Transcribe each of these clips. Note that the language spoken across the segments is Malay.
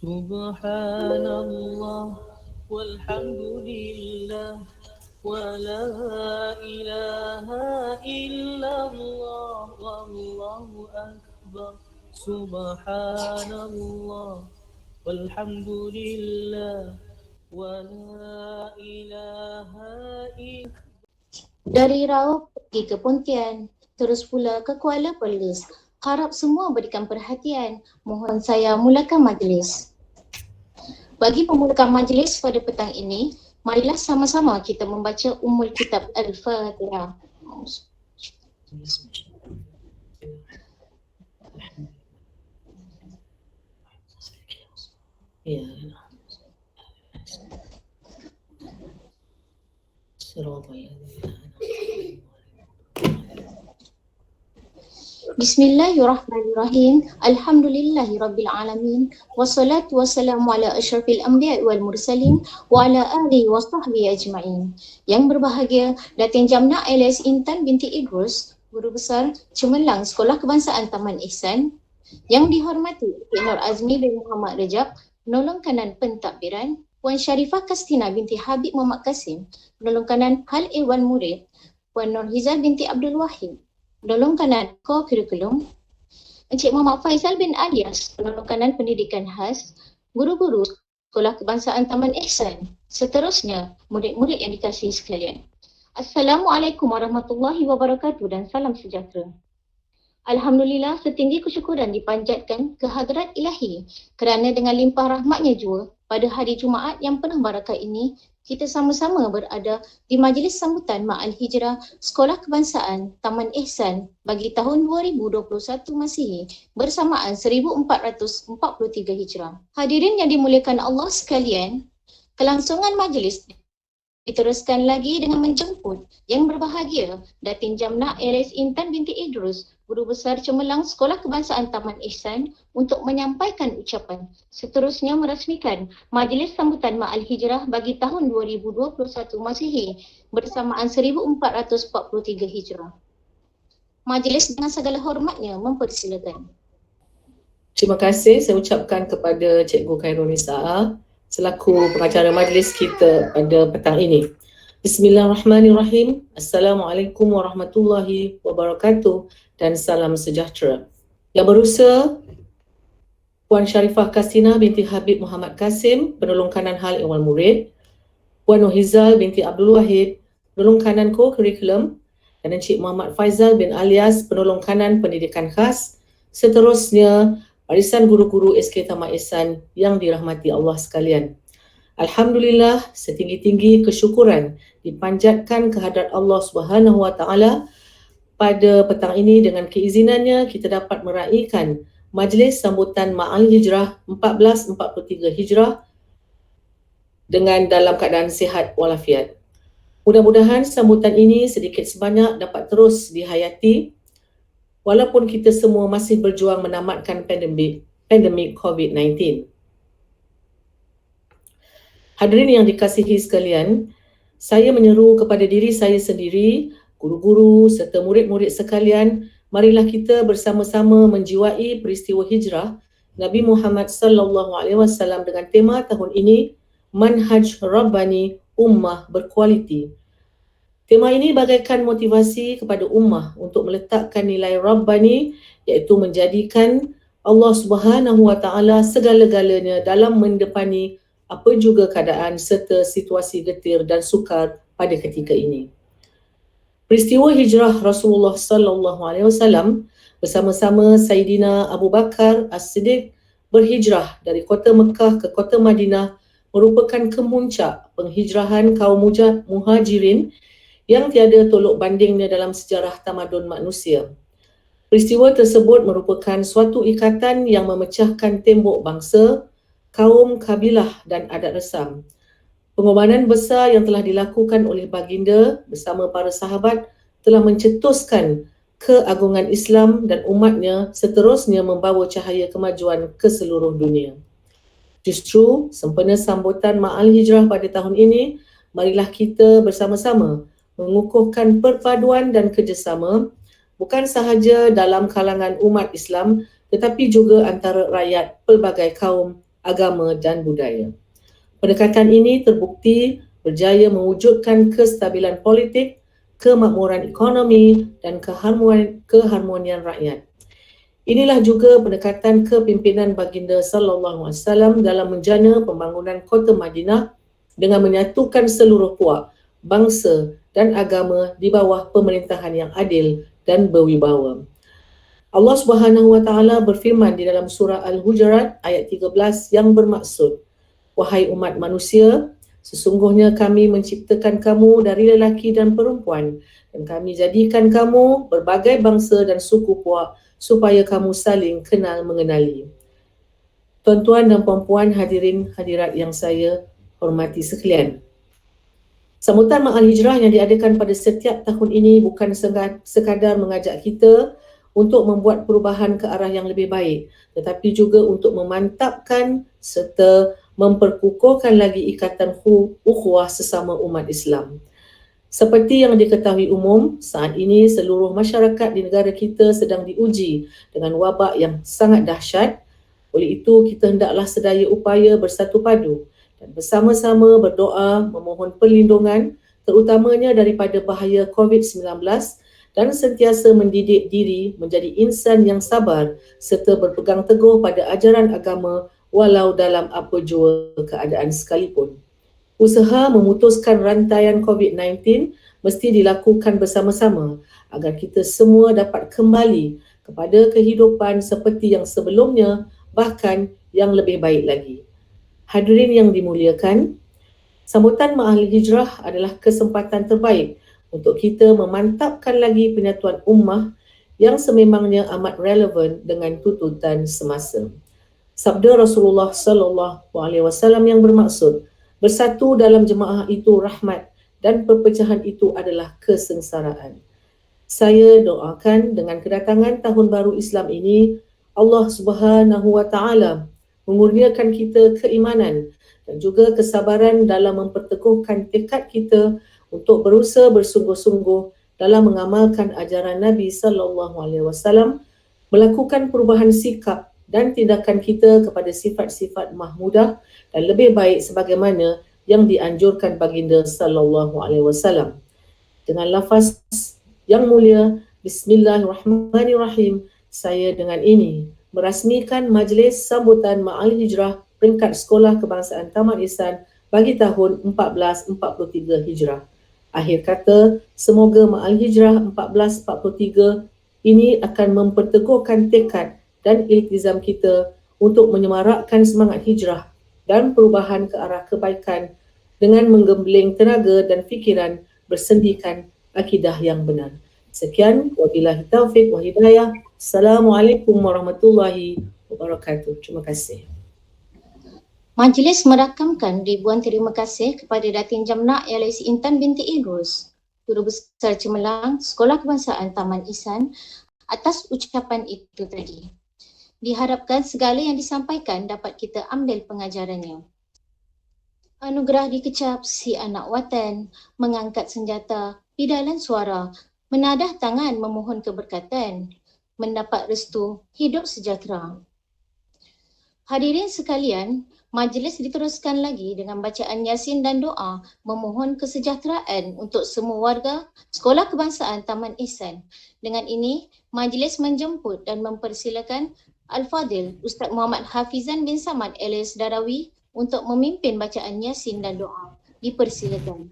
Subhanallah walhamdulillah wa la ilaha illallah wallahu akbar. Subhanallah walhamdulillah wa la ilaha illallah. Dari Raub pergi ke Pontian, terus pula ke Kuala Perlis. Harap semua berikan perhatian. Mohon saya mulakan majlis. Bagi pemulakan majlis pada petang ini, marilah sama-sama kita membaca Ummul Kitab Al-Fatihah. Ya. Bismillahirrahmanirrahim. Alhamdulillahi rabbil alamin. Wassalatu wassalamu ala asyrafil anbiya wal mursalin wa ala alihi wa sahbihi ajma'in. Yang berbahagia Datin Jamna Alias Intan binti Idrus, Guru Besar Cemerlang Sekolah Kebangsaan Taman Ihsan. Yang dihormati Encik Nur Azmi bin Muhammad Rejab, penolong kanan pentadbiran. Puan Syarifah Kastina binti Habib Muhammad Kasim, penolong kanan Hal Ehwan Murid. Puan Nurhizal binti Abdul Wahid, penolong kanan co-curriculum. Encik Muhammad Faizal bin Alias, penolong kanan pendidikan khas. Guru-guru Sekolah Kebangsaan Taman Ihsan. Seterusnya, murid-murid yang dikasihi sekalian. Assalamualaikum warahmatullahi wabarakatuh dan salam sejahtera. Alhamdulillah, setinggi kesyukuran dipanjatkan ke hadrat ilahi kerana dengan limpah rahmatnya jua pada hari Jumaat yang penuh barakah ini, kita sama-sama berada di majlis sambutan Ma'al Hijrah Sekolah Kebangsaan Taman Ihsan bagi tahun 2021 Masihi bersamaan 1443 Hijrah. Hadirin yang dimuliakan Allah sekalian, kelangsungan majlis diteruskan lagi dengan menjemput yang berbahagia Datin Jamna Alias Intan binti Idrus, Guru Besar Cemerlang Sekolah Kebangsaan Taman Ihsan untuk menyampaikan ucapan. Seterusnya merasmikan majlis sambutan Ma'al Hijrah bagi tahun 2021 Masihi bersamaan 1443 Hijrah. Majlis dengan segala hormatnya mempersilakan. Terima kasih saya ucapkan kepada Cikgu Khairul Nisa selaku pengacara majlis kita pada petang ini. Bismillahirrahmanirrahim. Assalamualaikum warahmatullahi wabarakatuh dan salam sejahtera. Yang berusaha Puan Syarifah Kastina binti Habib Muhammad Kasim, penolong kanan Hal Ehwan Murid. Puan Nurhizal binti Abdul Wahid, penolong kanan co-curriculum. Dan Encik Muhammad Faizal bin Alias, penolong kanan pendidikan khas. Seterusnya, barisan guru-guru SK Taman Ihsan yang dirahmati Allah sekalian. Alhamdulillah, setinggi-tinggi kesyukuran dipanjatkan kehadrat Allah Subhanahu Wa Taala pada petang ini. Dengan keizinannya kita dapat meraihkan majlis sambutan Ma'al Hijrah 1443 Hijrah dengan dalam keadaan sihat walafiat. Mudah-mudahan sambutan ini sedikit sebanyak dapat terus dihayati walaupun kita semua masih berjuang menamatkan pandemik COVID-19. Hadirin yang dikasihi sekalian, saya menyeru kepada diri saya sendiri, guru-guru serta murid-murid sekalian, marilah kita bersama-sama menjiwai peristiwa hijrah Nabi Muhammad sallallahu alaihi wasallam dengan tema tahun ini, Manhaj Rabbani Ummah Berkualiti. Tema ini bagaikan motivasi kepada ummah untuk meletakkan nilai Rabbani, iaitu menjadikan Allah Subhanahu Wa Taala segala-galanya dalam mendepani apa juga keadaan serta situasi getir dan sukar pada ketika ini. Peristiwa hijrah Rasulullah sallallahu alaihi wasallam bersama-sama Sayyidina Abu Bakar As-Siddiq berhijrah dari kota Mekah ke kota Madinah merupakan kemuncak penghijrahan kaum muhajirin yang tiada tolok bandingnya dalam sejarah tamadun manusia. Peristiwa tersebut merupakan suatu ikatan yang memecahkan tembok bangsa, kaum, kabilah dan adat resam. Pengorbanan besar yang telah dilakukan oleh baginda bersama para sahabat telah mencetuskan keagungan Islam dan umatnya seterusnya membawa cahaya kemajuan ke seluruh dunia. Justru sempena sambutan Ma'al Hijrah pada tahun ini, marilah kita bersama-sama mengukuhkan perpaduan dan kerjasama bukan sahaja dalam kalangan umat Islam tetapi juga antara rakyat pelbagai kaum agama dan budaya. Pendekatan ini terbukti berjaya mewujudkan kestabilan politik, kemakmuran ekonomi dan keharmonian rakyat. Inilah juga pendekatan kepimpinan baginda sallallahu alaihi wasallam dalam menjana pembangunan kota Madinah dengan menyatukan seluruh puak, bangsa dan agama di bawah pemerintahan yang adil dan berwibawa. Allah Subhanahu wa taala berfirman di dalam surah Al-Hujurat ayat 13 yang bermaksud, wahai umat manusia, sesungguhnya kami menciptakan kamu dari lelaki dan perempuan dan kami jadikan kamu berbagai bangsa dan suku puak supaya kamu saling kenal mengenali. Tuan-tuan dan puan-puan, hadirin hadirat yang saya hormati sekalian. Sambutan Ma'al Hijrah yang diadakan pada setiap tahun ini bukan sekadar mengajak kita untuk membuat perubahan ke arah yang lebih baik, tetapi juga untuk memantapkan serta memperkukuhkan lagi ikatan ukhuwah sesama umat Islam. Seperti yang diketahui umum, saat ini seluruh masyarakat di negara kita sedang diuji dengan wabak yang sangat dahsyat. Oleh itu, kita hendaklah sedaya upaya bersatu padu dan bersama-sama berdoa memohon perlindungan terutamanya daripada bahaya COVID-19 dan sentiasa mendidik diri menjadi insan yang sabar serta berpegang teguh pada ajaran agama walau dalam apa jua keadaan sekalipun. Usaha memutuskan rantaian COVID-19 mesti dilakukan bersama-sama agar kita semua dapat kembali kepada kehidupan seperti yang sebelumnya, bahkan yang lebih baik lagi. Hadirin yang dimuliakan, sambutan Ma'al Hijrah adalah kesempatan terbaik untuk kita memantapkan lagi penyatuan ummah yang sememangnya amat relevan dengan tuntutan semasa. Sabda Rasulullah sallallahu alaihi wasallam yang bermaksud, bersatu dalam jemaah itu rahmat dan perpecahan itu adalah kesengsaraan. Saya doakan dengan kedatangan tahun baru Islam ini, Allah Subhanahu wa taala mengurniakan kita keimanan dan juga kesabaran dalam memperteguhkan tekad kita untuk berusaha bersungguh-sungguh dalam mengamalkan ajaran Nabi sallallahu alaihi wasallam, melakukan perubahan sikap dan tindakan kita kepada sifat-sifat mahmudah dan lebih baik sebagaimana yang dianjurkan baginda sallallahu alaihi wasallam. Dengan lafaz yang mulia, Bismillahirrahmanirrahim, saya dengan ini merasmikan majlis sambutan Ma'al Hijrah peringkat Sekolah Kebangsaan Taman Ihsan bagi tahun 1443 Hijrah. Akhir kata, semoga Ma'al Hijrah 1443 ini akan memperteguhkan tekad dan iltizam kita untuk menyemarakkan semangat hijrah dan perubahan ke arah kebaikan dengan menggembling tenaga dan fikiran bersendikan akidah yang benar. Sekian, wabillahi taufiq wa hidayah. Assalamualaikum warahmatullahi wabarakatuh. Terima kasih. Majlis merakamkan ribuan terima kasih kepada Datin Jamnak Yalaisi Intan binti Idrus, Guru Besar Cemerlang, Sekolah Kebangsaan Taman Ihsan atas ucapan itu tadi. Diharapkan segala yang disampaikan dapat kita ambil pengajarannya. Anugerah dikecap si anak watan, mengangkat senjata, pidalan suara, menadah tangan memohon keberkatan, mendapat restu, hidup sejahtera. Hadirin sekalian, majlis diteruskan lagi dengan bacaan Yasin dan doa memohon kesejahteraan untuk semua warga Sekolah Kebangsaan Taman Ihsan. Dengan ini, majlis menjemput dan mempersilakan Al-Fadil Ustaz Muhammad Hafizan bin Samad alias Darawi untuk memimpin bacaan Yasin dan doa. Dipersilakan.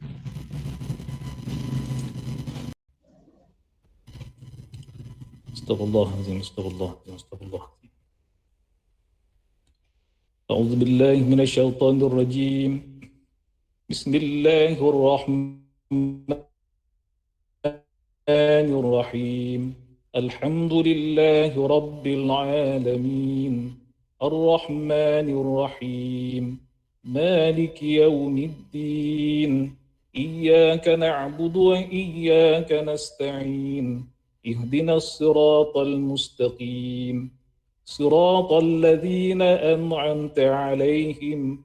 Astagfirullahaladzim, astagfirullahaladzim, astagfirullahaladzim. أعوذ بالله من الشيطان الرجيم بسم الله الرحمن الرحيم الحمد لله رب العالمين الرحمن الرحيم مالك يوم الدين إياك نعبد وإياك نستعين اهدنا الصراط المستقيم صراط الذين أنعمت عليهم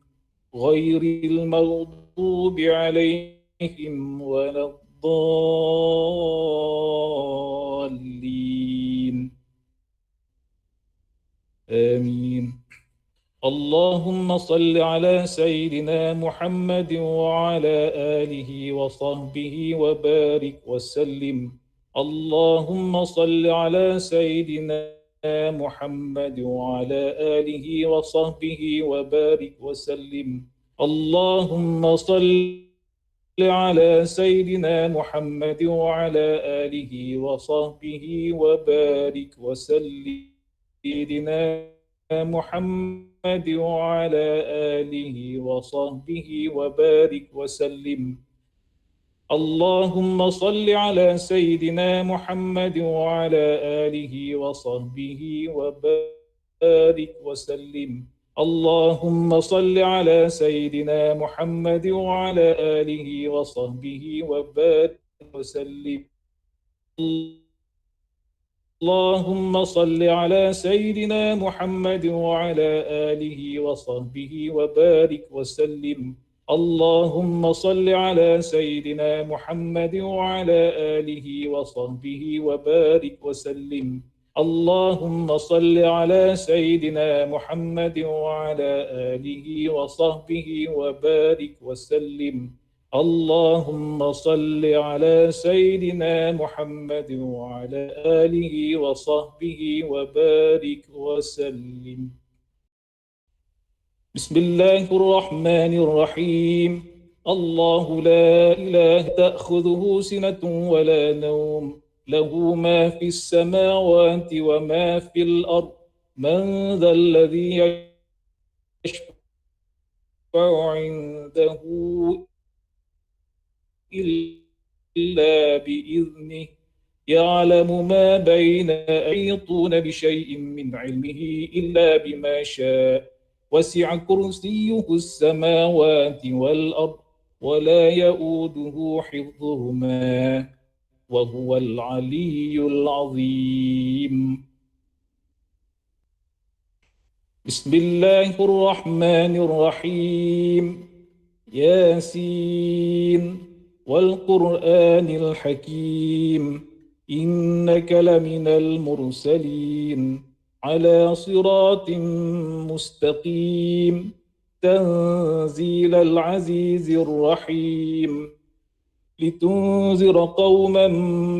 غير المغضوب عليهم ولا الضالين آمين اللهم صل على سيدنا محمد وعلى آله وصحبه وبارك وسلم. اللهم صل على سيدنا محمد وعلى آله وصحبه وبارك وسلم. اللهم صل على سيدنا محمد وعلى آله وصحبه وبارك وسلم. سيدنا محمد وعلى آله وصحبه وبارك وسلم. اللهم صل على سيدنا محمد وعلى آله وصحبه وبارك وسلم. اللهم صل على سيدنا محمد وعلى آله وصحبه وبارك وسلم. اللهم صل على سيدنا محمد وعلى آله وصحبه وبارك وسلم. اللهم صل على سيدنا محمد وعلى آله وصحبه وبارك وسلم. اللهم صل على سيدنا محمد وعلى آله وصحبه وبارك وسلم. اللهم صل على سيدنا محمد وعلى آله وصحبه وبارك وسلم. بسم الله الرحمن الرحيم. الله لا إله تأخذه سنة ولا نوم، له ما في السماوات وما في الأرض. من ذا الذي يشفع عنده إلا بإذنه. يعلم ما بين أيطون بشيء من علمه إلا بما شاء. وسع كرسيه السماوات والأرض ولا يؤوده حفظهما وهو العلي العظيم. بسم الله الرحمن الرحيم. ياسين والقرآن الحكيم إنك لمن المرسلين على صراط مستقيم تنزيل العزيز الرحيم. لتنذر قوما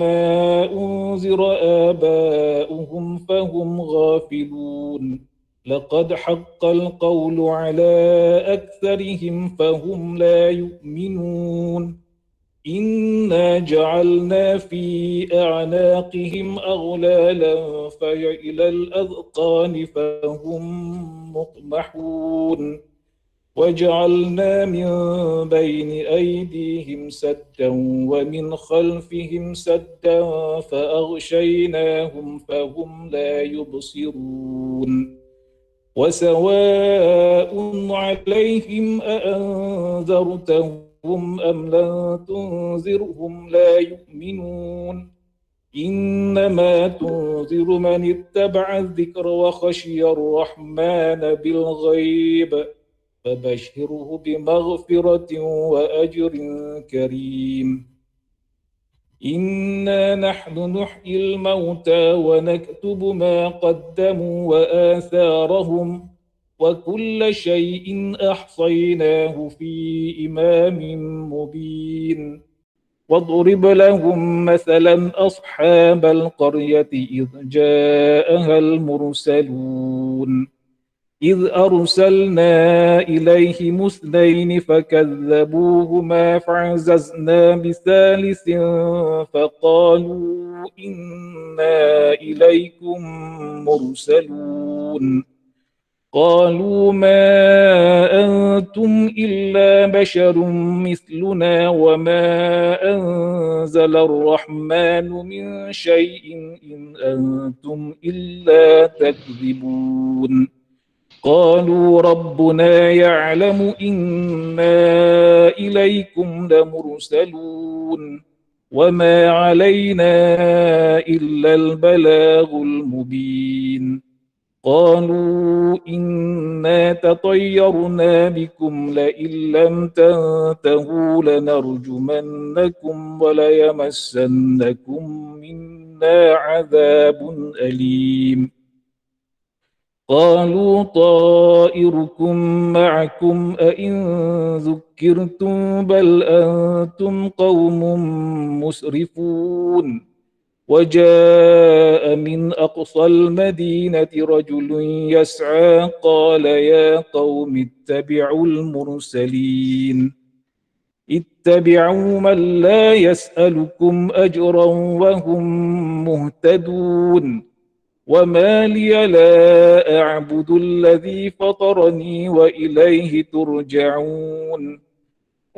ما أنذر آباؤهم فهم غافلون. لقد حق القول على أكثرهم فهم لا يؤمنون. إنا جعلنا في أعناقهم أغلالا فهي إلى الأذقان فهم مقمحون. وجعلنا من بين أيديهم سدا ومن خلفهم سدا فأغشيناهم فهم لا يبصرون. وسواء عليهم أأنذرتهم أم لم تنذرهم لا يؤمنون. إنما تنذر من اتبع الذكر وخشي الرحمن بالغيب فبشره بمغفرة وأجر كريم. إنا نحن نحيي الموتى ونكتب ما قدموا وآثارهم وكل شيء أحصيناه في إمام مبين. واضرب لهم مثلا أصحاب القرية إذ جاءها المرسلون إذ أرسلنا إليهم اثنين فكذبوهما فعززنا بثالث فقالوا إنا إليكم مرسلون. قالوا ما أنتم إلا بشر مثلنا وما أنزل الرحمن من شيء إن أنتم إلا تكذبون. قالوا ربنا يعلم إنا إليكم لمرسلون وما علينا إلا البلاغ المبين. قالوا إنا تطيرنا بكم لئن لم تنتهوا لنرجمنكم وليمسنكم منا عذاب أليم. قالوا طائركم معكم أئن ذكرتم بل أنتم قوم مسرفون وجاء من أقصى المدينة رجل يسعى قال يا قوم اتبعوا المرسلين اتبعوا من لا يسألكم أجرا وهم مهتدون وما لي لا أعبد الذي فطرني وإليه ترجعون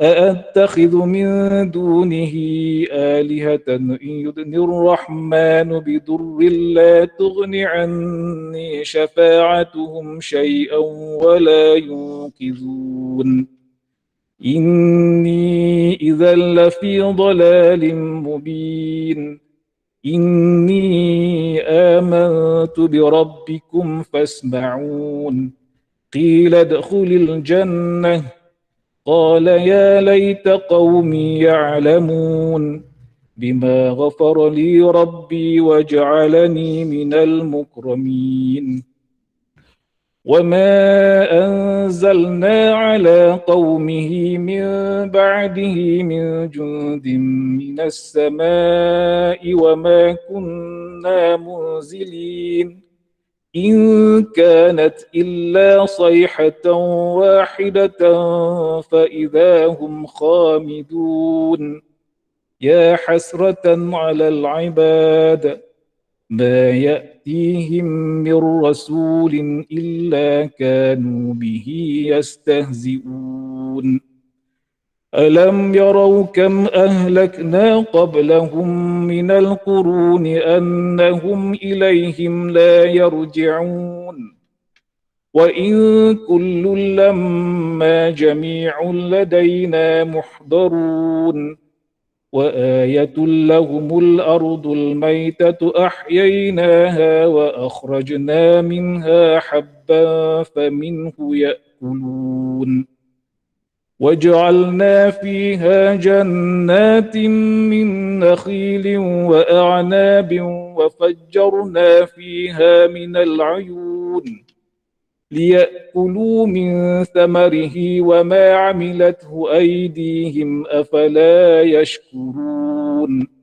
أأتخذ من دونه آلهة إن يدن الرحمن بضر لا تغن عني شفاعتهم شيئا ولا ينقذون إني إذا لفي ضلال مبين إني آمنت بربكم فاسمعون قيل ادخل الجنة قال يا ليت قومي يعلمون بما غفر لي ربي وجعلني من المكرمين وما أنزلنا على قومه من بعده من جند من السماء وما كنا منزلين إن كانت إلا صيحة واحدة فإذا هم خامدون يا حسرة على العباد ما يأتيهم من رسول إلا كانوا به يستهزئون ألم يروا كم أهلكنا قبلهم من القرون أنهم إليهم لا يرجعون وإن كل لما جميع لدينا محضرون وآية لهم الأرض الميتة أحييناها وأخرجنا منها حبا فمنه يأكلون وجعلنا فيها جنات من نخيل وأعناب وفجرنا فيها من العيون ليأكلوا من ثمره وما عملته أيديهم أفلا يشكرون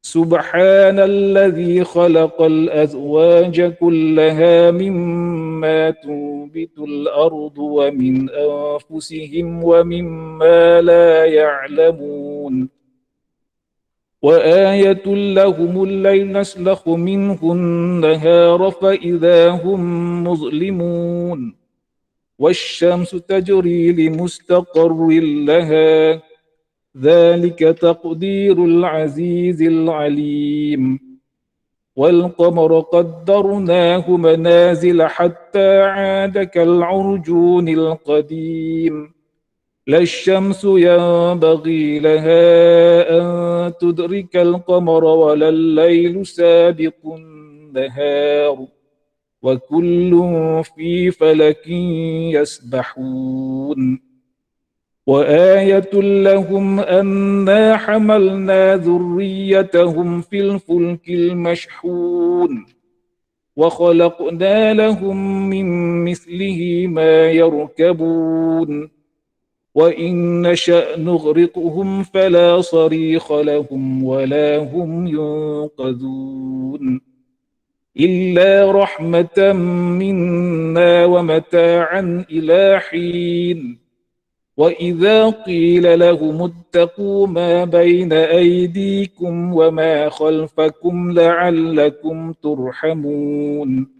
سبحان الذي خلق الأزواج كلها مما تنبت الأرض ومن أنفسهم ومما لا يعلمون وآية لهم الليل نسلخ منه النهار فإذا هم مظلمون والشمس تجري لمستقر لها ذلك تقدير العزيز العليم والقمر قدرناه منازل حتى عاد كالعرجون القديم لا الشمس ينبغي لها أن تدرك القمر ولا الليل سابق النهار وكل في فلك يسبحون وآية لهم أنا حملنا ذريتهم في الفلك المشحون وخلقنا لهم من مثله ما يركبون وإن نشأ نغرقهم فلا صريخ لهم ولا هم ينقذون إلا رحمة منا ومتاعا إلى حين وإذا قيل لهم اتقوا ما بين أيديكم وما خلفكم لعلكم ترحمون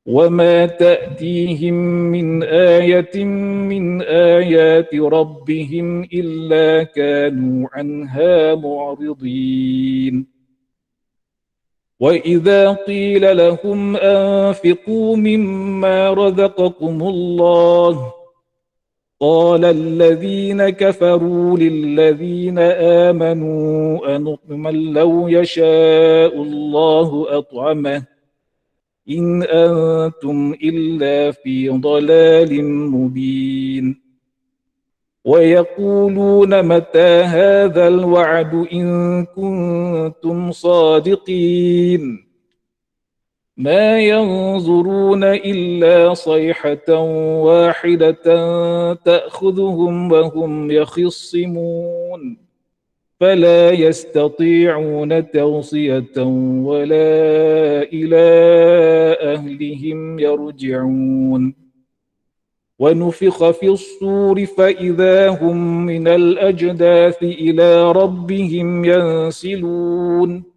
وما تأتيهم من آية من آيات ربهم إلا كانوا عنها معرضين وإذا قيل لهم أنفقوا مما رزقكم الله قال الذين كفروا للذين آمنوا أنطعم لو يشاء الله أطعمه إن أنتم إلا في ضلال مبين ويقولون متى هذا الوعد إن كنتم صادقين ما ينظرون إلا صيحة واحدة تأخذهم وهم يخصمون فلا يستطيعون توصية ولا إلى أهلهم يرجعون ونفخ في الصور فإذا هم من الأجداث إلى ربهم ينسلون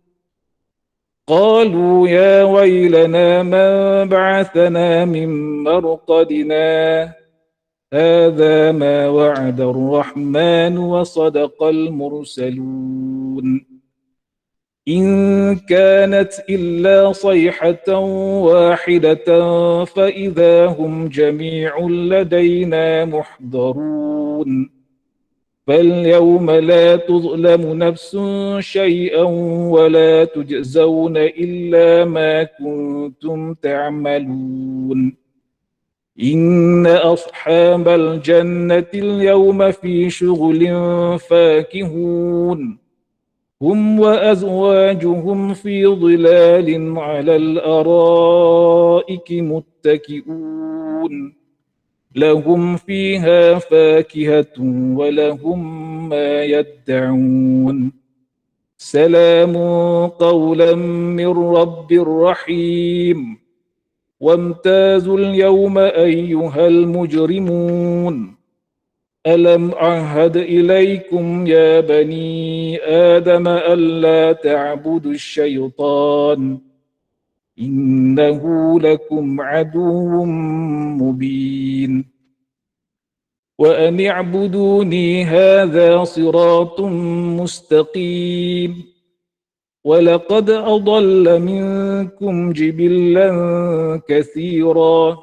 قالوا يا ويلنا من بعثنا من مرقدنا هذا ما وعد الرحمن وصدق المرسلون إن كانت إلا صيحة واحدة فإذا هم جميع لدينا محضرون فاليوم لا تظلم نفس شيئا ولا تجزون إلا ما كنتم تعملون إن أصحاب الجنة اليوم في شغل فاكهون هم وأزواجهم في ظلال على الأرائك متكئون لهم فيها فاكهة ولهم ما يدعون سلام قولا من رب رحيم وامتازوا اليوم أيها المجرمون ألم أعهد إليكم يا بني آدم ألا تعبدوا الشيطان إنه لكم عدو مبين وأن اعبدوني هذا صراط مستقيم ولقد أضل منكم جبلا كثيرا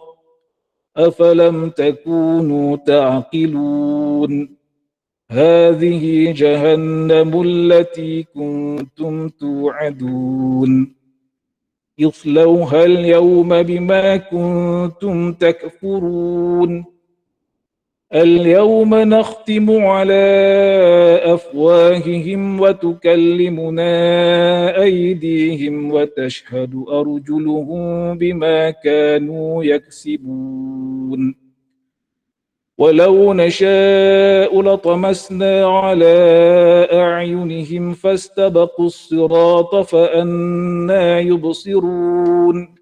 أفلم تكونوا تعقلون هذه جهنم التي كنتم توعدون اصلوها اليوم بما كنتم تكفرون اليوم نختم على أفواههم وتكلمنا أيديهم وتشهد أرجلهم بما كانوا يكسبون ولو نشاء لطمسنا على أعينهم فاستبقوا الصراط فأنى يبصرون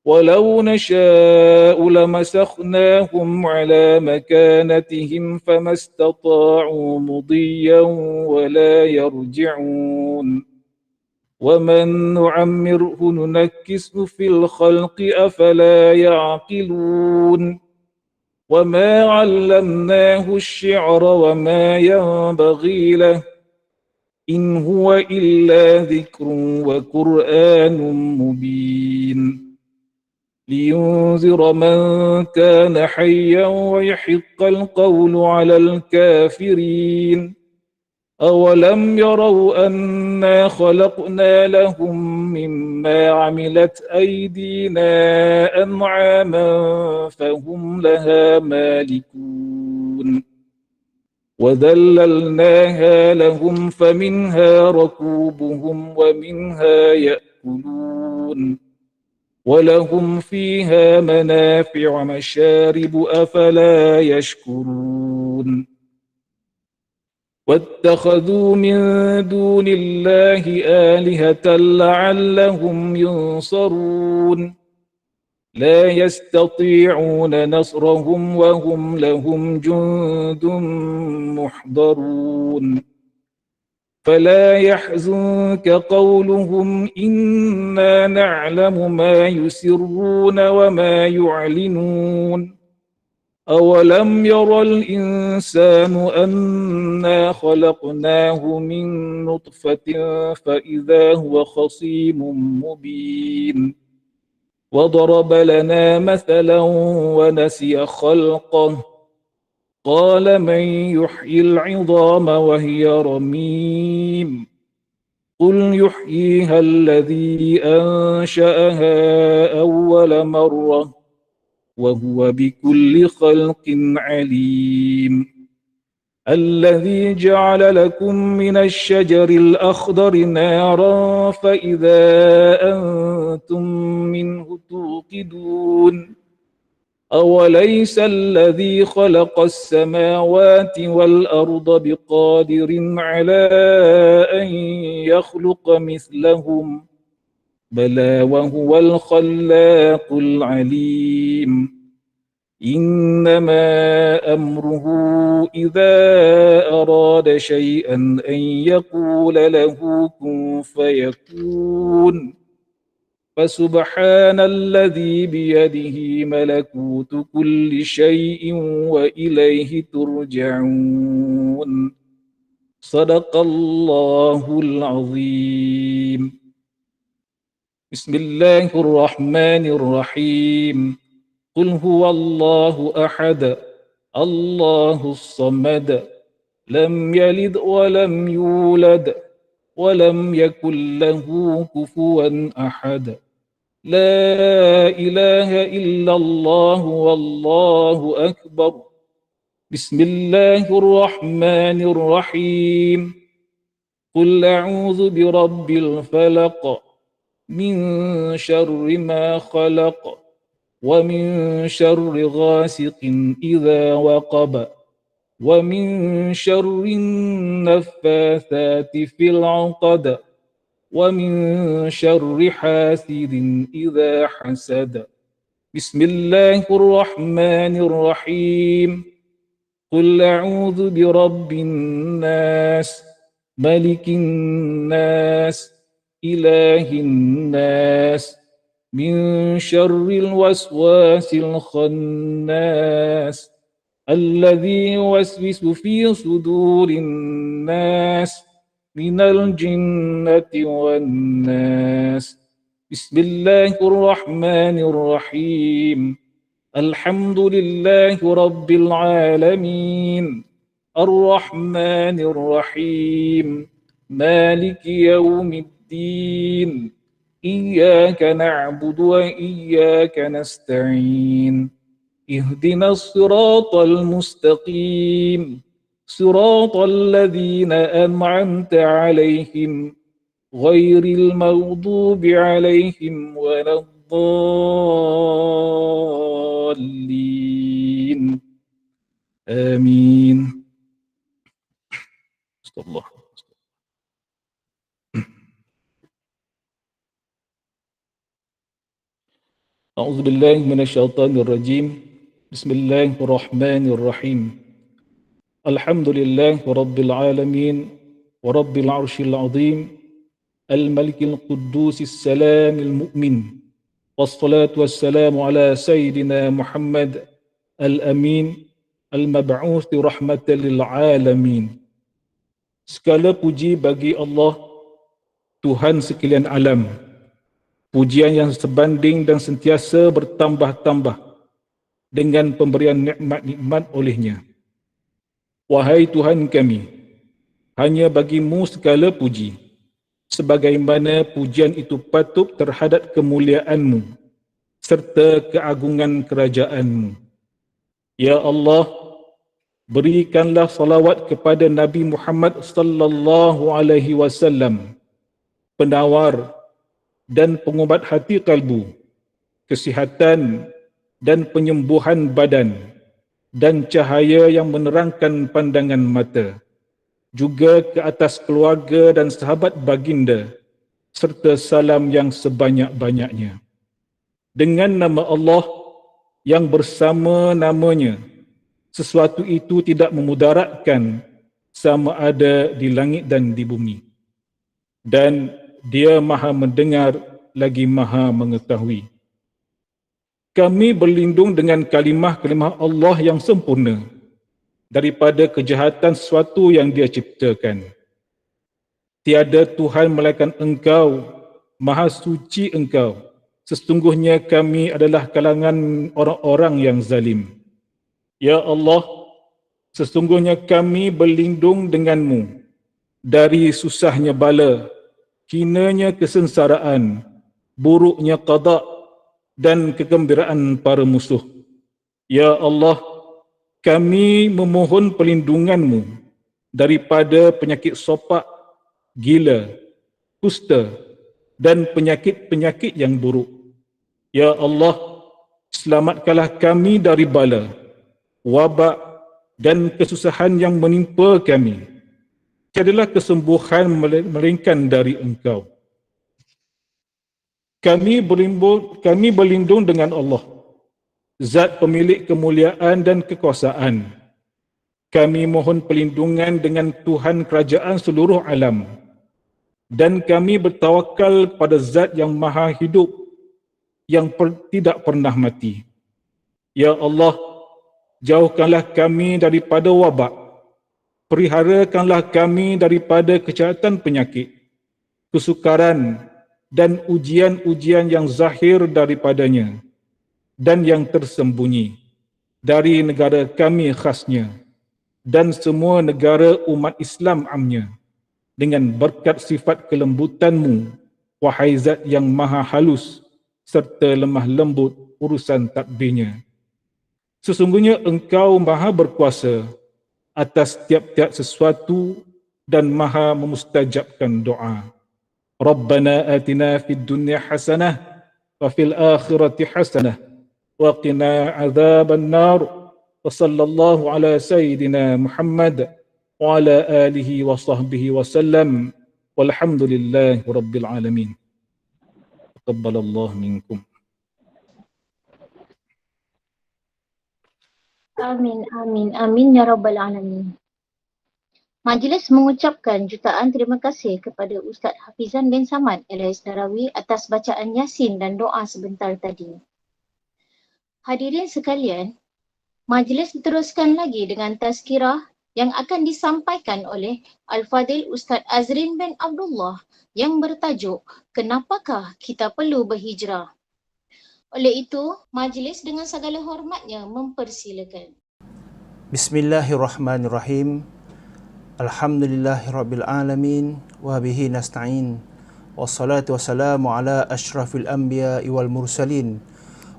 ولو نشاء لمسخناهم على مكانتهم فما استطاعوا مضيا ولا يرجعون ومن نعمره ننكسه في الخلق أفلا يعقلون وما علمناه الشعر وما ينبغي له إن هو إلا ذكر وقرآن مبين لينذر من كان حيا ويحق القول على الكافرين أولم يروا أنا خلقنا لهم مما عملت أيدينا أنعاما فهم لها مالكون وذللناها لهم فمنها ركوبهم ومنها يأكلون ولهم فيها منافع مشارب أفلا يشكرون واتخذوا من دون الله آلهة لعلهم ينصرون لا يستطيعون نصرهم وهم لهم جند محضرون فلا يحزنك قولهم إنا نعلم ما يسرون وما يعلنون أولم ير الإنسان أنا خلقناه من نطفة فإذا هو خصيم مبين وضرب لنا مثلا ونسي خلقه قال من يحيي العظام وهي رميم قل يحييها الذي أنشأها أول مرة وهو بكل خلق عليم الذي جعل لكم من الشجر الأخضر نارا فإذا أنتم منه توقدون أوليس الذي خلق السماوات والأرض بقادر على أن يخلق مثلهم بلى وهو الخلاق العليم إنما أمره إذا أراد شيئا أن يقول له كن فيكون فسبحان الذي بيده ملكوت كل شيء وإليه ترجعون صدق الله العظيم بسم الله الرحمن الرحيم قل هو الله أحد الله الصمد لم يلد ولم يولد ولم يكن له كفوا أحد لا إله إلا الله والله أكبر بسم الله الرحمن الرحيم قل أعوذ برب الفلق من شر ما خلق ومن شر غاسق إذا وقب ومن شر النفاثات في العقد ومن شر حاسد إذا حسد بسم الله الرحمن الرحيم قل أعوذ برب الناس ملك الناس إله الناس من شر الوسواس الخناس الذي يوسوس في صدور الناس من الجنة والناس بسم الله الرحمن الرحيم الحمد لله رب العالمين الرحمن الرحيم مالك يوم الدين إياك نعبد وإياك نستعين اهدنا الصراط المستقيم صراط الذين أنعمت عليهم غير المغضوب عليهم ولا الضالين آمين استغفر الله أعوذ بالله من الشيطان الرجيم بسم الله الرحمن الرحيم الحمد لله رب العالمين ورب العرش العظيم الملك القدوس السلام المؤمن والصلاة والسلام على سيدنا محمد الأمين المبعوث رحمة للعالمين. Segala puji bagi Allah, Tuhan sekalian alam. Pujian yang sebanding dan sentiasa bertambah-tambah dengan pemberian nikmat-nikmat olehnya. Wahai Tuhan kami, hanya bagi-Mu segala puji, sebagaimana pujian itu patut terhadap kemuliaan-Mu serta keagungan kerajaan-Mu. Ya Allah, berikanlah salawat kepada Nabi Muhammad sallallahu alaihi wasallam, penawar dan pengubat hati kalbu, kesihatan dan penyembuhan badan, dan cahaya yang menerangkan pandangan mata, juga ke atas keluarga dan sahabat baginda, serta salam yang sebanyak-banyaknya. Dengan nama Allah yang bersama namanya, sesuatu itu tidak memudaratkan sama ada di langit dan di bumi. Dan Dia Maha mendengar lagi Maha mengetahui. Kami berlindung dengan kalimah-kalimah Allah yang sempurna daripada kejahatan sesuatu yang Dia ciptakan. Tiada Tuhan melainkan Engkau, Maha suci Engkau. Sesungguhnya kami adalah kalangan orang-orang yang zalim. Ya Allah, sesungguhnya kami berlindung denganmu dari susahnya bala, hinanya kesengsaraan, buruknya qada dan kegembiraan para musuh. Ya Allah, kami memohon perlindungan-Mu daripada penyakit sopak, gila, kusta dan penyakit-penyakit yang buruk. Ya Allah, selamatkanlah kami dari bala, wabak dan kesusahan yang menimpa kami. Tiadalah kesembuhan melainkan dari Engkau. Kami berlindung dengan Allah, Zat pemilik kemuliaan dan kekuasaan. Kami mohon perlindungan dengan Tuhan kerajaan seluruh alam. Dan kami bertawakal kepada Zat yang maha hidup, yang tidak pernah mati. Ya Allah, jauhkanlah kami daripada wabak. Periharakanlah kami daripada kejahatan penyakit, kesukaran dan ujian-ujian yang zahir daripadanya dan yang tersembunyi dari negara kami khasnya dan semua negara umat Islam amnya, dengan berkat sifat kelembutan-Mu, wahai Zat yang maha halus serta lemah lembut urusan takdirnya. Sesungguhnya Engkau maha berkuasa atas tiap-tiap sesuatu dan maha memustajabkan doa. Rabbana atina fid dunya hasanah wa fil akhirati hasanah wa qina adzaban nar wa sallallahu ala sayyidina Muhammad wa ala alihi wa sahbihi wa sallam walhamdulillahi rabbil alamin. Taqabbalallahu minkum. Amin, amin, amin ya Rabbal Alamin. Majlis mengucapkan jutaan terima kasih kepada Ustaz Hafizan bin Samad alias Darawi atas bacaan Yasin dan doa sebentar tadi. Hadirin sekalian, majlis diteruskan lagi dengan tazkirah yang akan disampaikan oleh Al-Fadil Ustaz Azrin bin Abdullah yang bertajuk Kenapakah Kita Perlu Berhijrah? Oleh itu, majlis dengan segala hormatnya mempersilakan. Bismillahirrahmanirrahim. Alhamdulillahirabbil alamin wa bihi nasta'in. Wassalatu wassalamu ala asyrafil anbiya'i wal mursalin.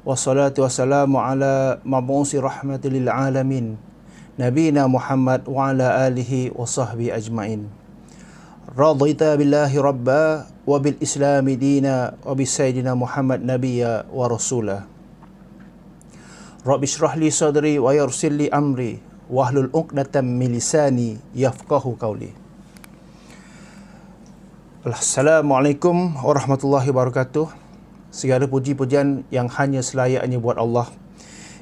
Wassalatu wassalamu ala mab'usi rahmatil lil alamin. Nabiyina Muhammad wa ala alihi wa sahbihi ajma'in. Radita billahi rabba wa bil islami dina wa bi sayyidina Muhammad nabiyya wa rasulah. Rabbi shrah li sadri wa yassir li amri wahlul 'uqdatam min lisani yafqahu qawli. Assalamualaikum warahmatullahi wabarakatuh. Segala puji-pujian yang hanya selayaknya buat Allah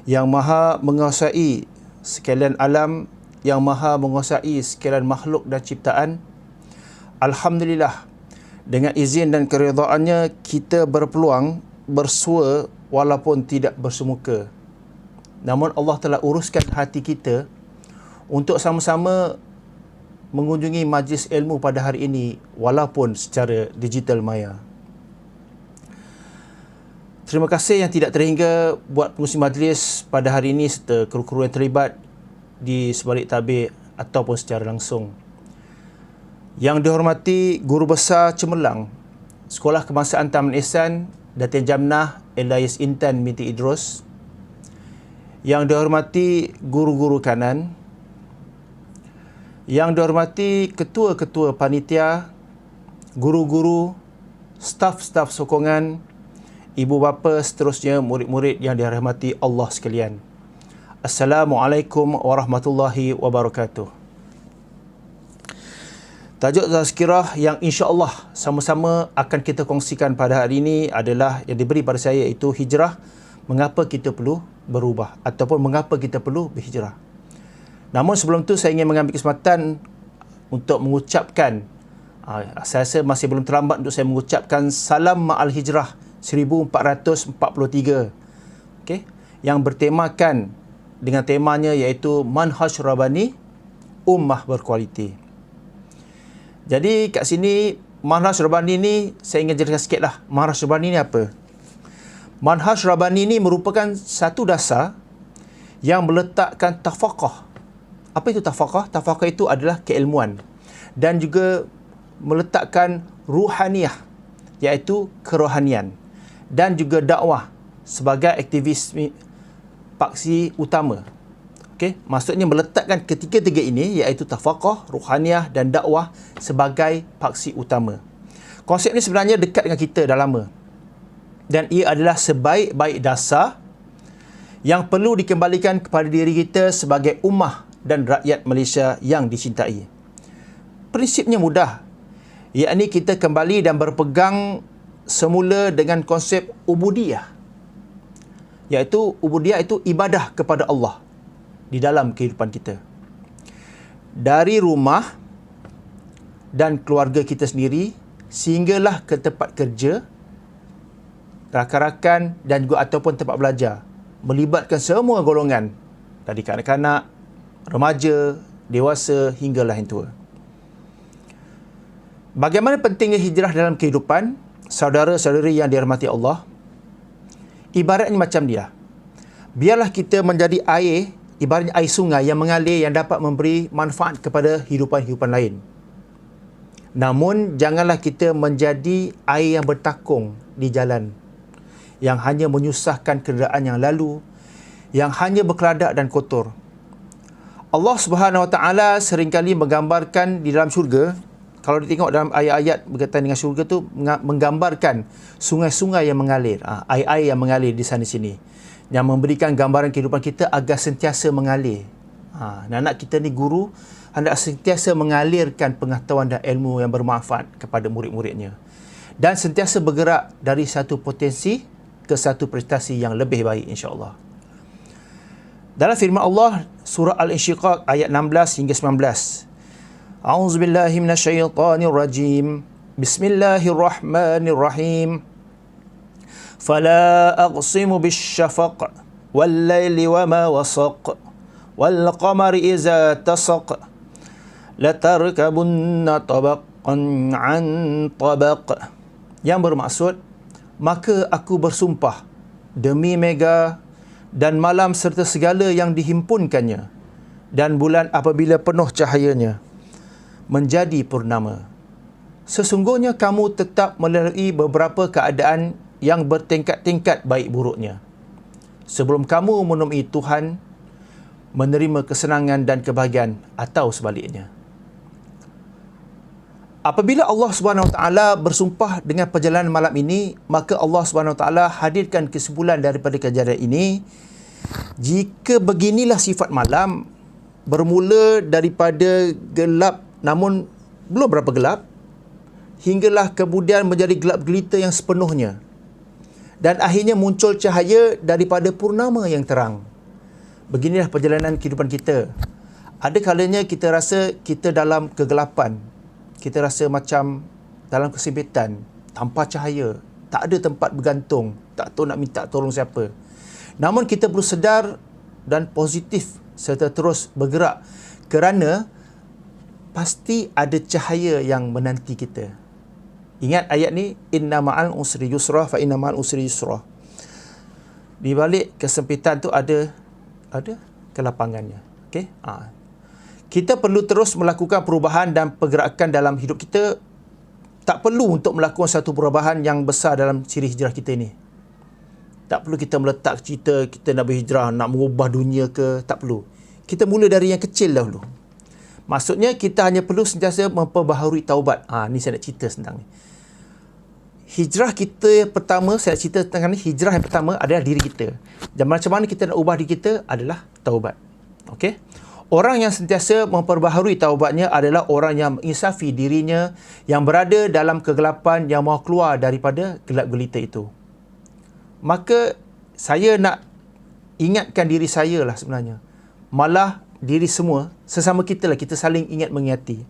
yang maha menguasai sekalian alam, yang maha menguasai sekalian makhluk dan ciptaan. Alhamdulillah, dengan izin dan keridhaannya kita berpeluang bersua walaupun tidak bersemuka. Namun Allah telah uruskan hati kita untuk sama-sama mengunjungi majlis ilmu pada hari ini walaupun secara digital maya. Terima kasih yang tidak terhingga buat pengurusi majlis pada hari ini serta kru-kru yang terlibat di sebalik tabir ataupun secara langsung. Yang dihormati Guru Besar Cemerlang Sekolah Kebangsaan Taman Ihsan Datin Jamnah Elias Intan binti Idrus, yang dihormati guru-guru kanan, yang dihormati ketua-ketua panitia, guru-guru, staf-staf sokongan, ibu bapa, seterusnya murid-murid yang dirahmati Allah sekalian. Assalamualaikum warahmatullahi wabarakatuh. Tajuk tazkirah yang insya-Allah sama-sama akan kita kongsikan pada hari ini adalah yang diberi pada saya, iaitu hijrah, mengapa kita perlu berubah ataupun mengapa kita perlu berhijrah. Namun sebelum tu saya ingin mengambil kesempatan untuk mengucapkan, saya rasa masih belum terlambat untuk saya mengucapkan salam ma'al hijrah 1443, okay, yang bertemakan dengan temanya iaitu Manhaj Rabbani Ummah Berkualiti. Jadi kat sini Manhaj Rabbani ni saya ingin jelaskan sikit lah. Manhaj Rabbani ni apa? Manhaj Rabbani ni merupakan satu dasar yang meletakkan tafaqah. Apa itu tafaqah? Tafaqah itu adalah keilmuan dan juga meletakkan ruhaniyah, iaitu kerohanian, dan juga dakwah sebagai aktivis paksi utama. Okey, maksudnya meletakkan ketiga-tiga ini iaitu tafaqah, ruhaniyah dan dakwah sebagai paksi utama. Konsep ini sebenarnya dekat dengan kita dah lama. Dan ia adalah sebaik-baik dasar yang perlu dikembalikan kepada diri kita sebagai ummah dan rakyat Malaysia yang dicintai. Prinsipnya mudah, iaitu kita kembali dan berpegang semula dengan konsep ubudiyah. Iaitu ubudiyah itu ibadah kepada Allah di dalam kehidupan kita. Dari rumah dan keluarga kita sendiri sehinggalah ke tempat kerja, rakan-rakan dan juga ataupun tempat belajar, melibatkan semua golongan dari kanak-kanak, remaja, dewasa hinggalah yang tua. Bagaimana pentingnya hijrah dalam kehidupan saudara-saudari yang dirahmati Allah? Ibaratnya macam dia. Biarlah kita menjadi air, ibaratnya air sungai yang mengalir yang dapat memberi manfaat kepada hidupan-hidupan lain. Namun janganlah kita menjadi air yang bertakung di jalan, yang hanya menyusahkan kenderaan yang lalu, yang hanya berkeladak dan kotor. Allah Subhanahu Wa Taala seringkali menggambarkan di dalam syurga, kalau ditengok dalam ayat-ayat berkaitan dengan syurga tu, menggambarkan sungai-sungai yang mengalir, air-air yang mengalir di sana sini, yang memberikan gambaran kehidupan kita agar sentiasa mengalir. Anak kita ni guru hendak sentiasa mengalirkan pengetahuan dan ilmu yang bermanfaat kepada murid-muridnya, dan sentiasa bergerak dari satu potensi ke satu prestasi yang lebih baik, insya-Allah. Dalam firman Allah surah Al-Insyiqaq ayat 16 hingga 19. A'udzubillahi minasyaitonirrajim. Bismillahirrahmanirrahim. Fala aqsimu bisyafaq wal laili wama wasaq wal qamari iza tasaq latarkabunna tabaqan an tabaq. Yang bermaksud, maka aku bersumpah demi mega dan malam serta segala yang dihimpunkannya, dan bulan apabila penuh cahayanya menjadi purnama. Sesungguhnya kamu tetap melalui beberapa keadaan yang bertingkat-tingkat baik buruknya sebelum kamu menemui Tuhan, menerima kesenangan dan kebahagiaan, atau sebaliknya. Apabila Allah Subhanahu Wa Taala bersumpah dengan perjalanan malam ini, maka Allah Subhanahu Wa Taala hadirkan kesimpulan daripada kejadian ini. Jika beginilah sifat malam, bermula daripada gelap namun belum berapa gelap, hinggalah kemudian menjadi gelap gelita yang sepenuhnya, dan akhirnya muncul cahaya daripada purnama yang terang. Beginilah perjalanan kehidupan kita. Ada kalanya kita rasa kita dalam kegelapan, kita rasa macam dalam kesempitan, tanpa cahaya, tak ada tempat bergantung, tak tahu nak minta tolong siapa. Namun kita perlu sedar dan positif serta terus bergerak, kerana pasti ada cahaya yang menanti kita. Ingat ayat ni, inna ma'al usri yusra fa inna ma'al usri yusra. Di balik kesempitan tu ada kelapangannya. Okey? Kita perlu terus melakukan perubahan dan pergerakan dalam hidup kita. Tak perlu untuk melakukan satu perubahan yang besar dalam ciri hijrah kita ini. Tak perlu kita meletak cerita kita nak berhijrah, nak mengubah dunia ke, tak perlu. Kita mula dari yang kecil dahulu. Maksudnya kita hanya perlu sentiasa memperbaharui taubat. Ni saya nak cerita tentang ni. Hijrah kita pertama, saya nak cerita tentang ni, hijrah yang pertama adalah diri kita. Dan macam mana kita nak ubah diri kita adalah taubat. Okey? Orang yang sentiasa memperbaharui taubatnya adalah orang yang menginsafi dirinya, yang berada dalam kegelapan, yang mahu keluar daripada gelap gelita itu. Maka saya nak ingatkan diri saya lah sebenarnya. Malah diri semua, sesama kita lah, kita saling ingat mengingati.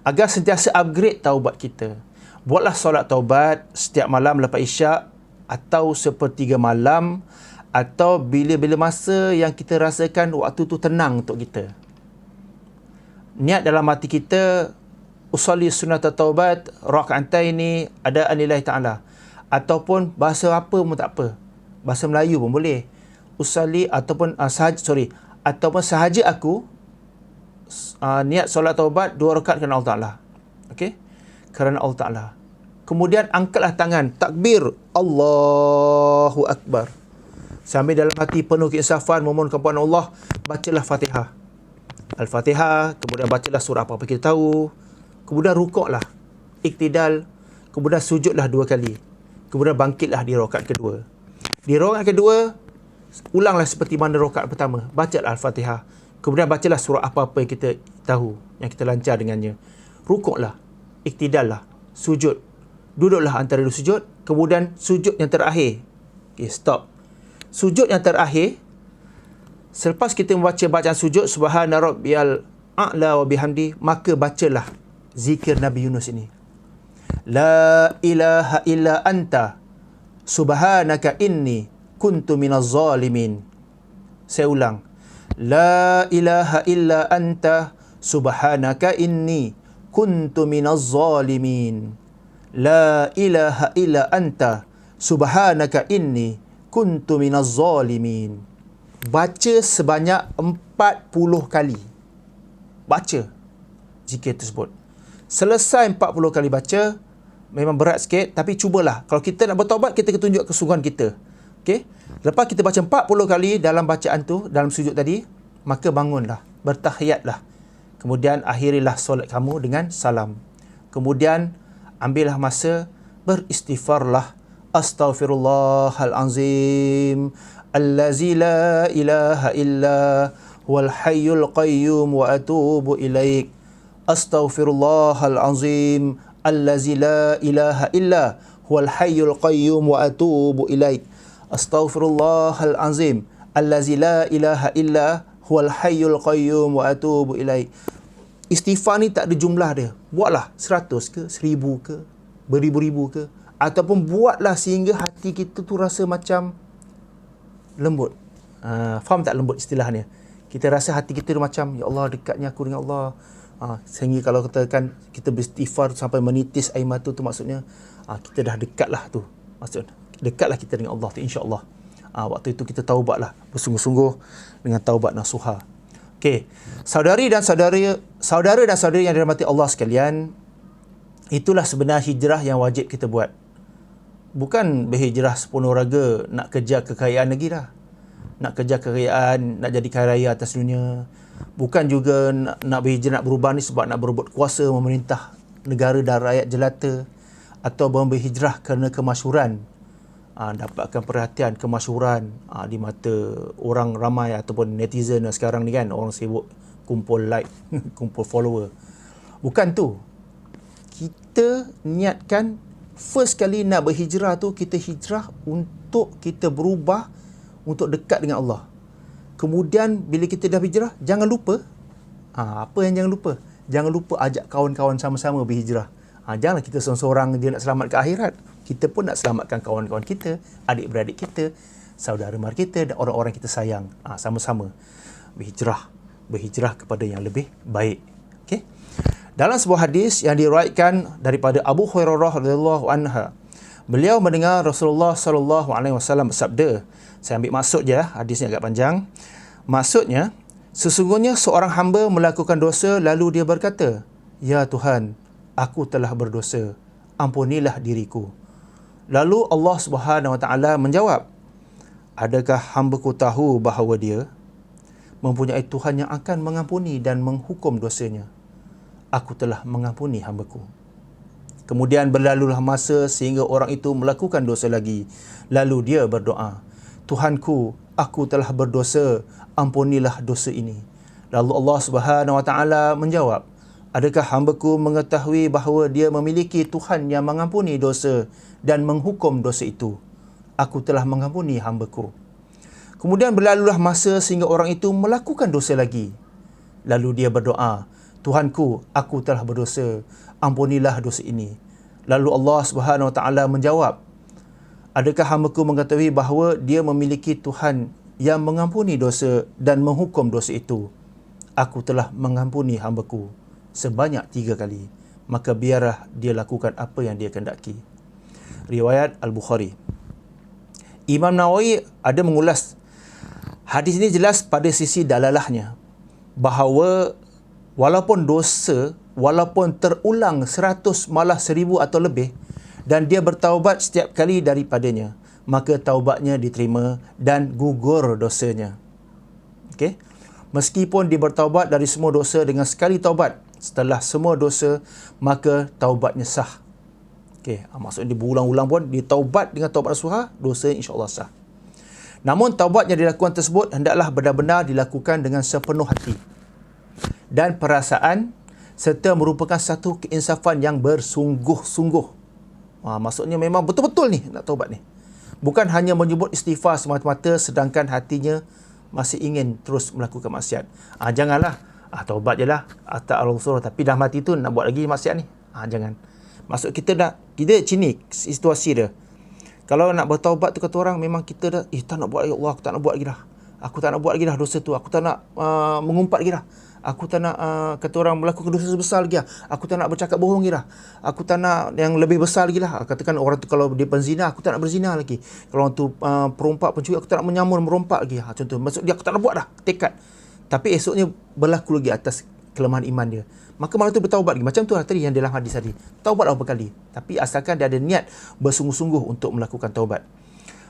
Agar sentiasa upgrade taubat kita. Buatlah solat taubat setiap malam lepas isyak, atau sepertiga malam, atau bila-bila masa yang kita rasakan waktu tu tenang untuk kita. Niat dalam hati kita, usolli sunat taubat raka'ataini ada anillahi ta'ala, ataupun bahasa apa pun tak apa, bahasa Melayu pun boleh. Usolli ataupun ataupun sahaja aku niat solat taubat 2 rakaat kerana Allah Ta'ala. Okey? Kerana Allah Ta'ala. Kemudian angkatlah tangan, takbir, Allahu Akbar. Sambil dalam hati penuh keinsafan memohon kepada Allah, bacalah Fatihah. Al-Fatihah, kemudian bacalah surah apa-apa kita tahu, kemudian rukuklah, iktidal, kemudian sujudlah 2 kali, kemudian bangkitlah di rakaat kedua. Di rakaat kedua, ulanglah seperti mana rakaat pertama, bacalah Al-Fatihah, kemudian bacalah surah apa-apa yang kita tahu, yang kita lancar dengannya. Rukuklah, iktidallah, sujud, duduklah antara 2 sujud, kemudian sujud yang terakhir. Okay, stop. Sujud yang terakhir, selepas kita membaca bacaan sujud subhana rabbiyal a'la wa bihamdi, maka bacalah zikir Nabi Yunus ini. La ilaha illa anta subhanaka inni kuntu minaz zalimin. Saya ulang. La ilaha illa anta subhanaka inni kuntu minaz zalimin. La ilaha illa anta subhanaka inni kuntu minaz zalimin. Baca sebanyak 40 kali. Baca zikir tersebut. Selesai 40 kali baca, memang berat sikit, tapi cubalah. Kalau kita nak bertaubat, kita kena tunjuk kesungguhan kita. Okey? Lepas kita baca 40 kali dalam bacaan tu, dalam sujud tadi, maka bangunlah, bertahiyatlah. Kemudian akhirilah solat kamu dengan salam. Kemudian ambillah masa, beristighfarlah. Astaghfirullahal azim allazi la ilaha illa huwal hayyul qayyum wa atubu ilaik. Astaghfirullahal azim allazi la ilaha illa huwal hayyul qayyum wa atubu ilaik. Astaghfirullahal azim allazi la ilaha illa huwal hayyul qayyum wa atubu ilaik. Istighfar ni tak ada jumlah dia. Buatlah 100 ke, 1000 ke, beribu-ribu ke, ataupun buatlah sehingga hati kita tu rasa macam lembut. Faham tak lembut istilahnya? Kita rasa hati kita tu macam, ya Allah, dekatnya aku dengan Allah. Sehingga kalau katakan kita beristighfar sampai menitis air mata tu, maksudnya kita dah dekatlah tu. Maksudnya dekatlah kita dengan Allah tu, insya-Allah. Waktu itu kita taubatlah bersungguh-sungguh dengan taubat nasuha. Okey, saudara dan saudari yang dirahmati Allah sekalian, itulah sebenar hijrah yang wajib kita buat. Bukan berhijrah sepenuh raga nak kejar kekayaan lagi dah. Nak kejar kekayaan, nak jadi kaya raya atas dunia. Bukan juga nak berhijrah, nak berubah ni sebab nak berebut kuasa memerintah negara dan rakyat jelata, atau berhijrah kerana kemasyhuran, dapatkan perhatian, kemasyhuran di mata orang ramai ataupun netizen sekarang ni kan, orang sibuk kumpul like, kumpul follower. Bukan tu. Kita niatkan first kali nak berhijrah tu, kita hijrah untuk kita berubah, untuk dekat dengan Allah. Kemudian bila kita dah hijrah, jangan lupa, apa yang jangan lupa? Jangan lupa ajak kawan-kawan sama-sama berhijrah. Janganlah kita seorang-seorang dia nak selamat ke akhirat. Kita pun nak selamatkan kawan-kawan kita, adik-beradik kita, saudara mara kita dan orang-orang kita sayang. Sama-sama berhijrah kepada yang lebih baik. Okey. Dalam sebuah hadis yang diriwayatkan daripada Abu Hurairah radhiyallahu anha, beliau mendengar Rasulullah sallallahu alaihi wasallam bersabda. Saya ambil maksud je, hadisnya agak panjang. Maksudnya, sesungguhnya seorang hamba melakukan dosa lalu dia berkata, "Ya Tuhan, aku telah berdosa. Ampunilah diriku." Lalu Allah Subhanahu wa taala menjawab, "Adakah hamba-Ku tahu bahawa dia mempunyai Tuhan yang akan mengampuni dan menghukum dosanya? Aku telah mengampuni hamba-Ku." Kemudian berlalulah masa sehingga orang itu melakukan dosa lagi. Lalu dia berdoa, "Tuhanku, aku telah berdosa, ampunilah dosa ini." Lalu Allah Subhanahu wa taala menjawab, "Adakah hamba-Ku mengetahui bahawa dia memiliki Tuhan yang mengampuni dosa dan menghukum dosa itu? Aku telah mengampuni hamba-Ku." Kemudian berlalulah masa sehingga orang itu melakukan dosa lagi. Lalu dia berdoa, "Tuhanku, aku telah berdosa, ampunilah dosa ini." Lalu Allah Subhanahu wa taala menjawab, "Adakah hamba-Ku mengetahui bahawa dia memiliki Tuhan yang mengampuni dosa dan menghukum dosa itu? Aku telah mengampuni hamba-Ku sebanyak 3 kali. Maka biarlah dia lakukan apa yang dia kehendaki." Riwayat Al-Bukhari. Imam Nawawi ada mengulas hadis ini jelas pada sisi dalalahnya, bahawa walaupun dosa, walaupun terulang 100 malah 1000 atau lebih, dan dia bertaubat setiap kali daripadanya, maka taubatnya diterima dan gugur dosanya. Okey. Meskipun dia bertaubat dari semua dosa dengan sekali taubat, setelah semua dosa, maka taubatnya sah. Okey, maksudnya dia berulang-ulang pun dia taubat dengan taubat nasuha, dosa insya-Allah sah. Namun taubat yang dilakukan tersebut hendaklah benar-benar dilakukan dengan sepenuh hati dan perasaan, serta merupakan satu keinsafan yang bersungguh-sungguh. Maksudnya memang betul-betul ni nak taubat ni. Bukan hanya menyebut istighfar semata-mata sedangkan hatinya masih ingin terus melakukan maksiat. Janganlah. Taubat je lah. Tak al-ghusur. Tapi dah mati tu nak buat lagi maksiat ni. Jangan. Maksud kita sini situasi dia. Kalau nak bertaubat tu kata orang, memang kita dah, tak nak buat, ya Allah, aku tak nak buat lagi dah. Aku tak nak buat lagi dah dosa tu. Aku tak nak mengumpat lagi dah. Aku tak nak, kata orang, melakukan dosa besar lagi dah. Aku tak nak bercakap bohong lagi dah. Aku tak nak yang lebih besar lagi dah. Katakan orang tu kalau dia penzina, aku tak nak berzina lagi. Kalau orang tu perompak, pencuri, aku tak nak menyamun, merompak lagi. Contoh, maksud dia, aku tak nak buat dah. Tekad. Tapi esoknya berlaku lagi atas kelemahan iman dia. Maka malam tu bertaubat lagi. Macam tu lah tadi yang dalam hadis tadi. Taubat berapa kali. Tapi asalkan dia ada niat bersungguh-sungguh untuk melakukan taubat.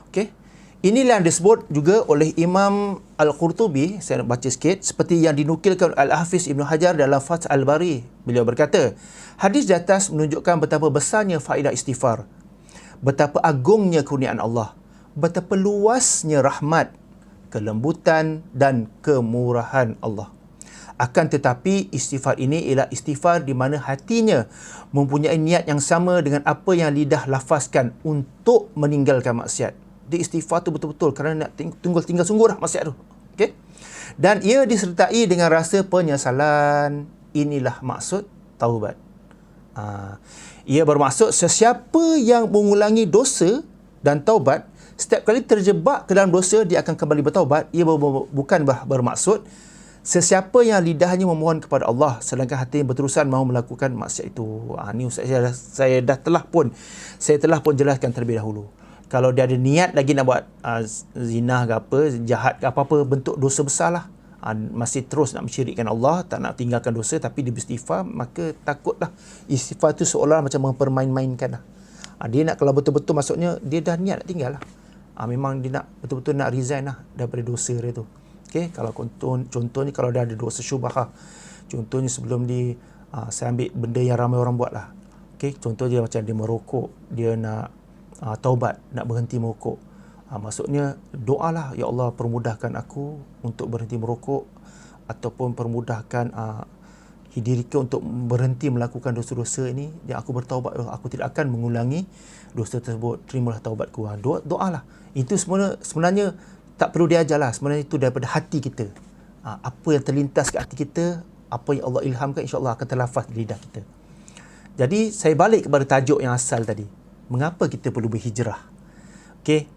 Okey. Inilah yang disebut juga oleh Imam Al-Qurtubi, saya nak baca sikit, seperti yang dinukilkan Al-Hafiz Ibn Hajar dalam Fath Al-Bari. Beliau berkata, hadis di atas menunjukkan betapa besarnya faedah istighfar, betapa agungnya kurniaan Allah, betapa luasnya rahmat, kelembutan dan kemurahan Allah. Akan tetapi istighfar ini ialah istighfar di mana hatinya mempunyai niat yang sama dengan apa yang lidah lafazkan untuk meninggalkan maksiat. Dia istighfar tu betul-betul kerana nak tinggal sungguh dah maksiat tu. Okey. Dan ia disertai dengan rasa penyesalan. Inilah maksud taubat. Ia bermaksud sesiapa yang mengulangi dosa dan taubat, setiap kali terjebak ke dalam dosa dia akan kembali bertaubat. Ia bukan bermaksud sesiapa yang lidahnya memohon kepada Allah sedangkan hatinya berterusan mahu melakukan maksiat itu. Ni Ustaz saya telah pun jelaskan terlebih dahulu. Kalau dia ada niat lagi nak buat zina ke apa, jahat ke apa-apa bentuk dosa besar lah, masih terus nak mensyirikkan Allah, tak nak tinggalkan dosa tapi dia beristighfar, maka takutlah istighfar tu seolah macam mempermain-mainkan lah. Dia nak, kalau betul-betul maksudnya dia dah niat nak tinggal lah, memang dia nak betul-betul nak resign lah daripada dosa dia tu. Okay? Kalau contohnya kalau dia ada dosa syubhah, contohnya sebelum saya ambil benda yang ramai orang buat lah. Okay? Contoh dia macam dia merokok, dia nak taubat, nak berhenti merokok. Maksudnya doalah, ya Allah permudahkan aku untuk berhenti merokok, ataupun permudahkan diriku untuk berhenti melakukan dosa-dosa ini, yang aku bertaubat, aku tidak akan mengulangi dosa tersebut, terimalah taubatku. Doalah. Itu sebenarnya tak perlu diajar lah, sebenarnya itu daripada hati kita. Apa yang terlintas ke hati kita, apa yang Allah ilhamkan, insya-Allah akan terlafaz di lidah kita. Jadi saya balik kepada tajuk yang asal tadi. Mengapa kita perlu berhijrah? Okey.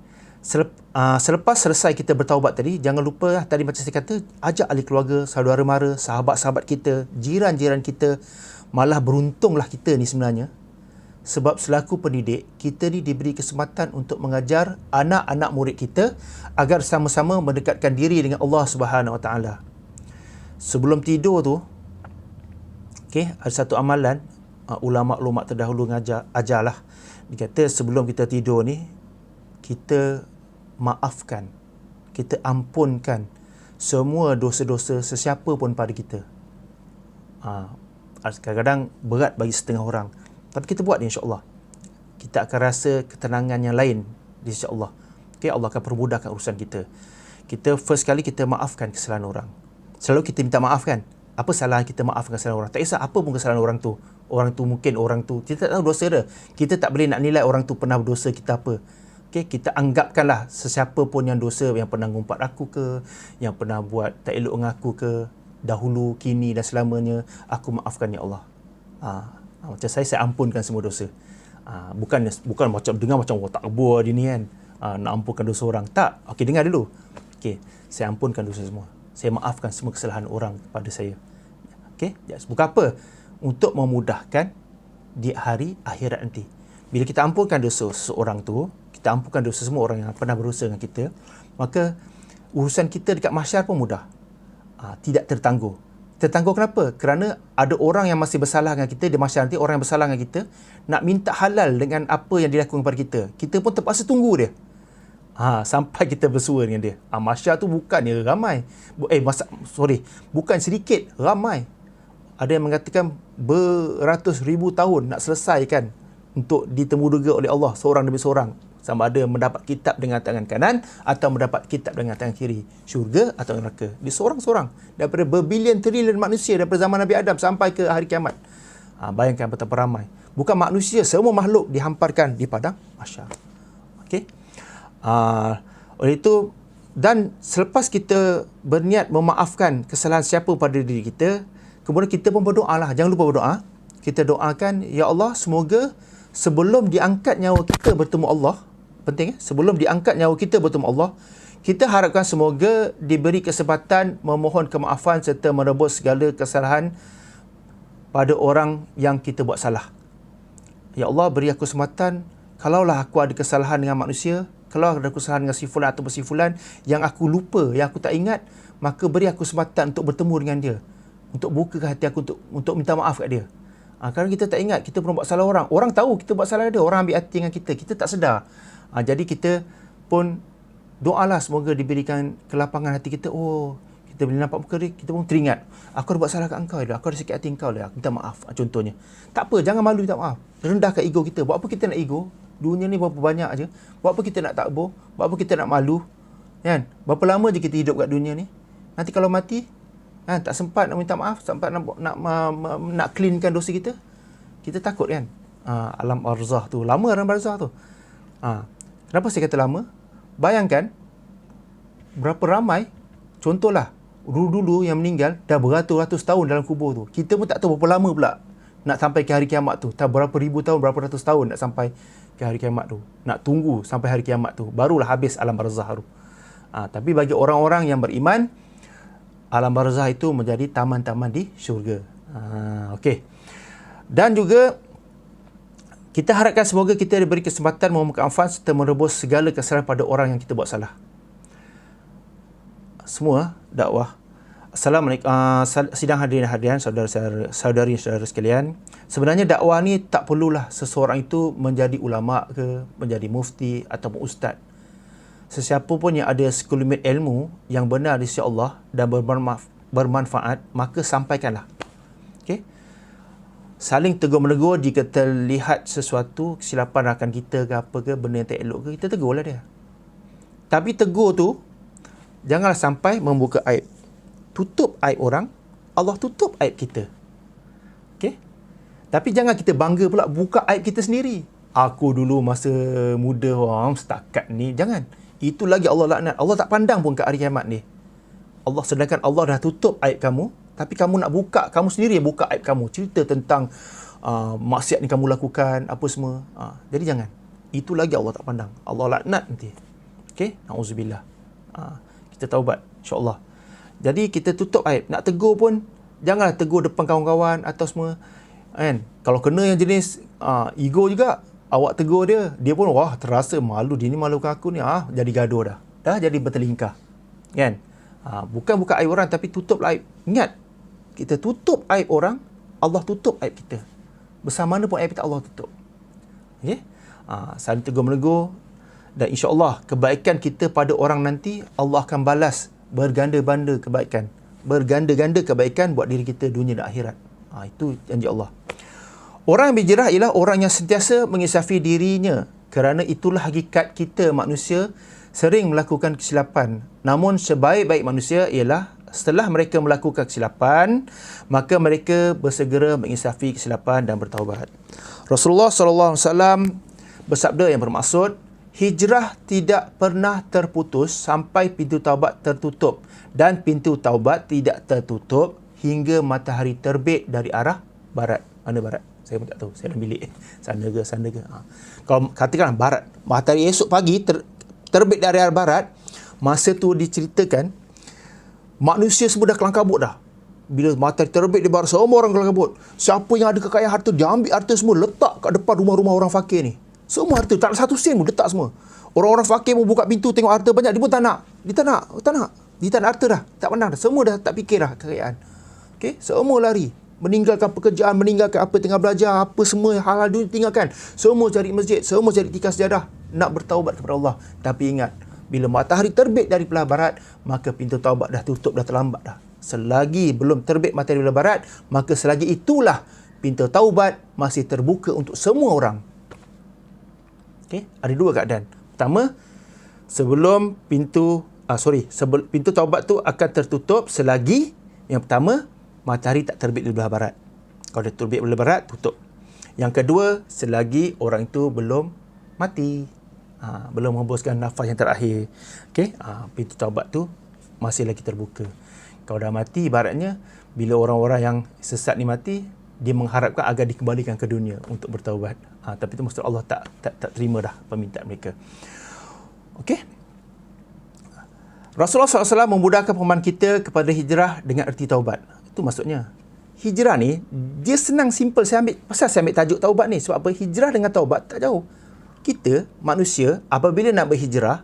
Selepas selesai kita bertaubat tadi, jangan lupa tadi macam saya kata, ajak ahli keluarga, saudara mara, sahabat-sahabat kita, jiran-jiran kita. Malah beruntunglah kita ni sebenarnya. Sebab selaku pendidik, kita ni diberi kesempatan untuk mengajar anak-anak murid kita agar sama-sama mendekatkan diri dengan Allah Subhanahu Wa Taala. Sebelum tidur tu, okey, ada satu amalan ulama-ulama terdahulu ajarlah. Dia kata sebelum kita tidur ni, kita maafkan, kita ampunkan semua dosa-dosa sesiapa pun pada kita. Kadang-kadang berat bagi setengah orang, tapi kita buat ni insya-Allah. Kita akan rasa ketenangan yang lain insya-Allah. Okay, Allah akan permudahkan urusan kita. Kita first kali kita maafkan kesalahan orang. Selalu kita minta maaf kan. Apa salah kita maafkan kesalahan orang? Tak kisah apa pun kesalahan orang tu. Mungkin orang tu kita tak tahu dosa dia. Kita tak boleh nak nilai orang tu pernah berdosa kita apa. Okey, kita anggapkanlah sesiapa pun yang dosa, yang pernah ngumpat aku ke, yang pernah buat tak elok dengan aku ke, dahulu, kini dan selamanya, aku maafkan ya Allah. Macam saya ampunkan semua dosa. Bukan macam dengar macam tak kebur dia ni kan. Nak ampunkan dosa orang. Tak. Okey, dengar dulu. Okey, saya ampunkan dosa semua. Saya maafkan semua kesalahan orang pada saya. Okey, bukan apa? Untuk memudahkan di hari akhirat nanti. Bila kita ampunkan dosa seseorang tu, kita ampunkan dosa semua orang yang pernah berdosa dengan kita, maka urusan kita dekat mahsyar pun mudah. Tidak tertangguh. Tertangguh kenapa? Kerana ada orang yang masih bersalah dengan kita di mahsyar nanti, orang yang bersalah dengan kita, nak minta halal dengan apa yang dilakukan kepada kita. Kita pun terpaksa tunggu dia. Sampai kita bersua dengan dia. Mahsyar tu bukannya ramai. Bukan sedikit, ramai. Ada yang mengatakan beratus ribu tahun nak selesaikan untuk ditemuduga oleh Allah seorang demi seorang. Sama ada mendapat kitab dengan tangan kanan atau mendapat kitab dengan tangan kiri. Syurga atau neraka. Dia seorang-seorang. Daripada berbilion trilion manusia daripada zaman Nabi Adam sampai ke hari kiamat. Bayangkan betapa ramai. Bukan manusia, semua makhluk dihamparkan di padang mahsyar. Okey. Oleh itu, dan selepas kita berniat memaafkan kesalahan siapa pada diri kita, kemudian kita pun berdoa lah. Jangan lupa berdoa. Kita doakan, Ya Allah, semoga sebelum diangkat nyawa kita bertemu Allah, penting sebelum diangkat nyawa kita bertemu Allah, kita harapkan semoga diberi kesempatan memohon kemaafan serta merebus segala kesalahan pada orang yang kita buat salah. Ya Allah, beri aku kesempatan, kalaulah aku ada kesalahan dengan manusia, kalau ada kesalahan dengan si fulan atau si fulan yang aku lupa, yang aku tak ingat, maka beri aku kesempatan untuk bertemu dengan dia, untuk buka hati aku untuk minta maaf kat dia. Kerana kita tak ingat, kita pernah buat salah orang. Orang tahu kita buat salah dia, orang ambil hati dengan kita, kita tak sedar. Jadi kita pun doalah semoga diberikan kelapangan hati kita. Kita bila nampak muka dia, kita pun teringat, aku ada buat salah kat engkau dah, aku ada sakit hati engkau dah, aku minta maaf. Contohnya. Tak apa, jangan malu minta maaf. Rendahkan ego kita. Buat apa kita nak ego? Dunia ni berapa banyak aja. Buat apa kita nak takbur? Buat apa kita nak malu? Kan? Berapa lama je kita hidup kat dunia ni? Nanti kalau mati, tak sempat nak minta maaf, sempat nak cleankan dosa kita. Kita takut kan? Alam barzah tu. Lama alam barzah tu. Kenapa saya kata lama? Bayangkan, berapa ramai, contohlah, dulu-dulu yang meninggal, dah beratus-ratus tahun dalam kubur tu. Kita pun tak tahu berapa lama pula nak sampai ke hari kiamat tu. Tak berapa ribu tahun, berapa ratus tahun nak sampai ke hari kiamat tu. Nak tunggu sampai hari kiamat tu. Barulah habis alam barzah tu. Tapi bagi orang-orang yang beriman, alam barzah itu menjadi taman-taman di syurga. Okey. Dan juga kita harapkan semoga kita diberi kesempatan memohon maaf serta merebus segala kesalahan pada orang yang kita buat salah. Semua dakwah. Assalamualaikum, sidang hadirin saudara-saudari sekalian. Sebenarnya dakwah ni tak perlulah seseorang itu menjadi ulama ke, menjadi mufti ataupun ustaz. Sesiapa pun yang ada sekelumit ilmu yang benar di sisi Allah dan bermanfaat, maka sampaikanlah. Okey. Saling tegur-menegur jika terlihat sesuatu kesilapan rakan kita ke apa ke, benda yang tak elok ke, kita tegurlah dia. Tapi tegur tu janganlah sampai membuka aib. Tutup aib orang, Allah tutup aib kita. Okey? Tapi jangan kita bangga pula buka aib kita sendiri. Aku dulu masa muda setakat ni, jangan. Itu lagi Allah laknat. Allah tak pandang pun ke hari kiamat ni. Allah, sedangkan Allah dah tutup aib kamu, tapi kamu nak buka, kamu sendiri yang buka aib kamu. Cerita tentang maksiat ni kamu lakukan, apa semua. Jadi jangan. Itu lagi Allah tak pandang. Allah laknat nanti. Okey? Na'udzubillah. Kita taubat, insya-Allah. Jadi kita tutup aib. Nak tegur pun, janganlah tegur depan kawan-kawan atau semua. Kan? Kalau kena yang jenis ego juga, awak tegur dia, dia pun terasa malu, dia ni malukan aku ni, jadi gaduh dah. Dah jadi bertelingkah. Kan? Bukan buka aib orang, tapi tutup aib. Ingat, kita tutup aib orang, Allah tutup aib kita. Bersama mana pun aib kita Allah tutup. Okay? Saling tegur-menegur, dan insya-Allah kebaikan kita pada orang nanti Allah akan balas berganda-ganda kebaikan. Berganda-ganda kebaikan buat diri kita dunia dan akhirat. Itu janji Allah. Orang yang berhijrah ialah orang yang sentiasa mengisafi dirinya, kerana itulah hakikat kita manusia sering melakukan kesilapan. Namun sebaik-baik manusia ialah setelah mereka melakukan kesilapan, maka mereka bersegera mengisafi kesilapan dan bertaubat. Rasulullah SAW bersabda yang bermaksud, hijrah tidak pernah terputus sampai pintu taubat tertutup, dan pintu taubat tidak tertutup hingga matahari terbit dari arah barat. Mana barat? Saya pun tak tahu. Saya dalam bilik. Sana ke. Kalau katakan barat, matahari esok pagi terbit dari arah barat, masa tu diceritakan manusia semua dah kelang kabut dah. Bila matahari terbit di barat, semua orang kelang kabut. Siapa yang ada kekayaan harta, dia ambil harta semua, letak kat depan rumah-rumah orang fakir ni. Semua harta, tak ada satu sen pun, letak semua. Orang-orang fakir pun buka pintu tengok harta banyak, dia pun tak nak. Dia tak nak. Dia tak nak harta dah. Tak pandang dah. Semua dah tak fikir dah kekayaan. Okey, semua lari. Meninggalkan pekerjaan, meninggalkan apa tengah belajar, apa semua hal-hal dunia tinggalkan. Semua cari masjid, semua cari tikar sejadah. nak bertaubat kepada Allah. Tapi ingat, bila matahari terbit dari belah barat, maka pintu taubat dah tutup, dah terlambat dah. Selagi belum terbit matahari belah barat, maka selagi itulah pintu taubat masih terbuka untuk semua orang. Okey, ada dua keadaan. Pertama, sebelum pintu taubat tu akan tertutup selagi yang pertama matahari tak terbit di belah barat. Kalau dia terbit belah barat, tutup. Yang kedua, selagi orang itu belum mati, belum menghembuskan nafas yang terakhir. Okey, pintu taubat tu masih lagi terbuka. Kalau dah mati, ibaratnya bila orang-orang yang sesat ni mati, dia mengharapkan agar dikembalikan ke dunia untuk bertaubat. Tapi itu maksud Allah tak terima dah permintaan mereka. Okey. Rasulullah SAW memudahkan pemahaman kita kepada hijrah dengan erti taubat. Itu maksudnya. Hijrah ni, dia senang, simple. Saya ambil tajuk taubat ni. Sebab apa? Hijrah dengan taubat tak jauh. Kita, manusia, apabila nak berhijrah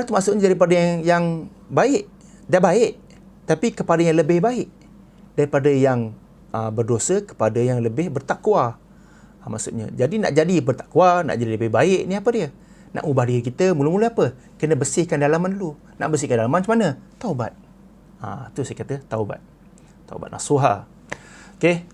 tu maksudnya daripada yang baik. Dah baik. Tapi kepada yang lebih baik. Daripada yang berdosa kepada yang lebih bertakwa. Maksudnya. Jadi nak jadi bertakwa, nak jadi lebih baik ni apa dia? Nak ubah diri kita, mula-mula apa? Kena bersihkan dalaman dulu. Nak bersihkan dalaman macam mana? Taubat. Tu saya kata taubat. Taubat nasuha. Okey.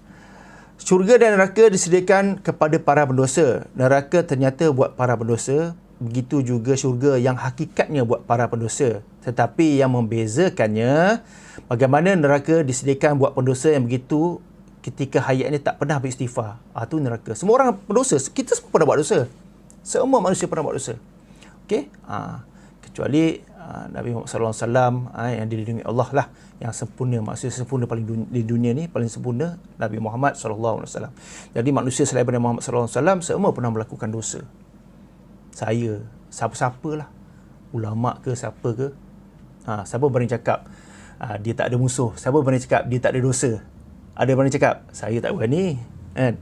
Syurga dan neraka disediakan kepada para pendosa. Neraka ternyata buat para pendosa. Begitu juga syurga yang hakikatnya buat para pendosa. Tetapi yang membezakannya, bagaimana neraka disediakan buat pendosa yang begitu ketika hayatnya tak pernah beristighfar. Tu neraka. Semua orang pendosa. Kita semua pernah buat dosa. Semua manusia pernah buat dosa. Okey? Kecuali Nabi Muhammad SAW yang dilindungi Allah lah, yang sempurna, manusia sempurna paling di dunia ni, paling sempurna Nabi Muhammad SAW. Jadi manusia selain daripada Muhammad SAW semua pernah melakukan dosa. Saya, siapa-siapa lah, ulama ke siapa ke, siapa berani cakap dia tak ada musuh? Siapa berani cakap dia tak ada dosa? Ada berani cakap? Saya tak berani, kan?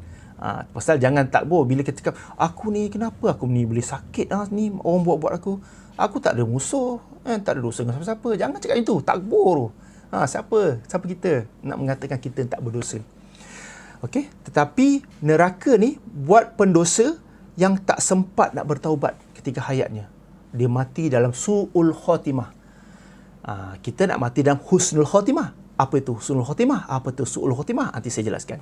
Pasal jangan takbur bila kita cakap aku ni kenapa aku ni boleh sakit ni orang buat aku tak ada musuh, tak ada dosa dengan siapa-siapa. Jangan cakap itu, takbur. Siapa kita nak mengatakan kita tak berdosa? Okey, tetapi neraka ni buat pendosa yang tak sempat nak bertaubat ketika hayatnya. Dia mati dalam su'ul khotimah. Kita nak mati dalam husnul khotimah. Apa itu husnul khotimah? Apa itu su'ul khotimah? Nanti saya jelaskan.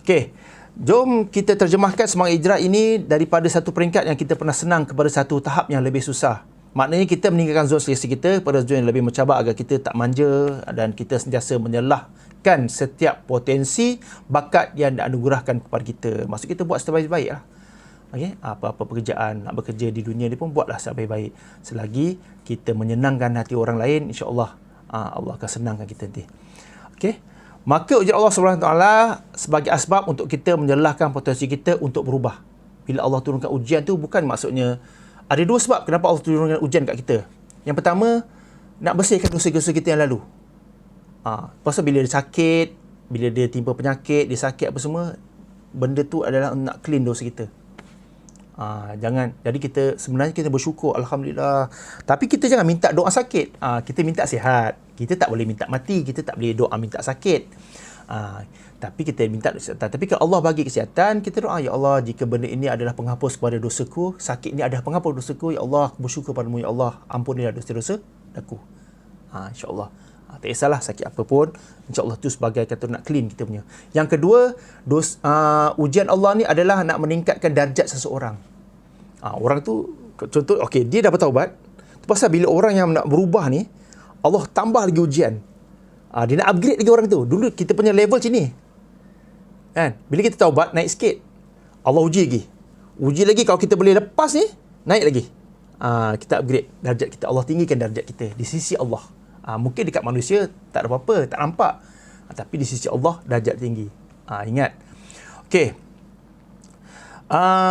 Okey, jom kita terjemahkan semangat hijrah ini daripada satu peringkat yang kita pernah senang kepada satu tahap yang lebih susah. Maknanya kita meninggalkan zon selesa kita pada zon yang lebih mencabar agar kita tak manja dan kita sentiasa menyalahkan setiap potensi bakat yang dianugerahkan kepada kita. Maksud kita buat sebaik-baik lah. Okay? Apa-apa pekerjaan, nak bekerja di dunia ni pun buatlah sebaik-baik. Selagi kita menyenangkan hati orang lain, insya-Allah Allah akan senangkan kita nanti. Okey. Maka ujian Allah SWT sebagai asbab untuk kita menyalahkan potensi kita untuk berubah. Bila Allah turunkan ujian tu bukan maksudnya, ada dua sebab kenapa Allah turunkan ujian kat kita. Yang pertama, nak bersihkan dosa-dosa kita yang lalu. Pasal bila dia sakit, bila dia timpa penyakit, dia sakit apa semua, benda tu adalah nak clean dosa kita. Jangan. Jadi kita sebenarnya kita bersyukur, alhamdulillah. Tapi kita jangan minta doa sakit. Kita minta sihat. Kita tak boleh minta mati, kita tak boleh doa minta sakit. Tapi kita minta kesihatan. Tapi kalau Allah bagi kesihatan, kita doa, ya Allah, jika benda ini adalah penghapus kepada dosaku, sakit ini adalah penghapus dosaku, ya Allah, aku bersyukur padamu, ya Allah, ampunilah dosa-dosa aku. InsyaAllah. Tak kisahlah sakit apa pun, insyaAllah tu sebagai kata nak clean kita punya. Yang kedua, ujian Allah ni adalah nak meningkatkan darjat seseorang. Orang tu, contoh, okey, dia dah bertaubat. Pasal bila orang yang nak berubah ni, Allah tambah lagi ujian. Dia nak upgrade lagi orang tu. Dulu kita punya level sini. Kan? Bila kita taubat, naik sikit. Allah uji lagi. Uji lagi, kalau kita boleh lepas ni, naik lagi. Kita upgrade darjat kita. Allah tinggikan darjat kita di sisi Allah. Mungkin dekat manusia tak ada apa-apa, tak nampak. Tapi di sisi Allah, darjat tinggi. Ingat. Okey.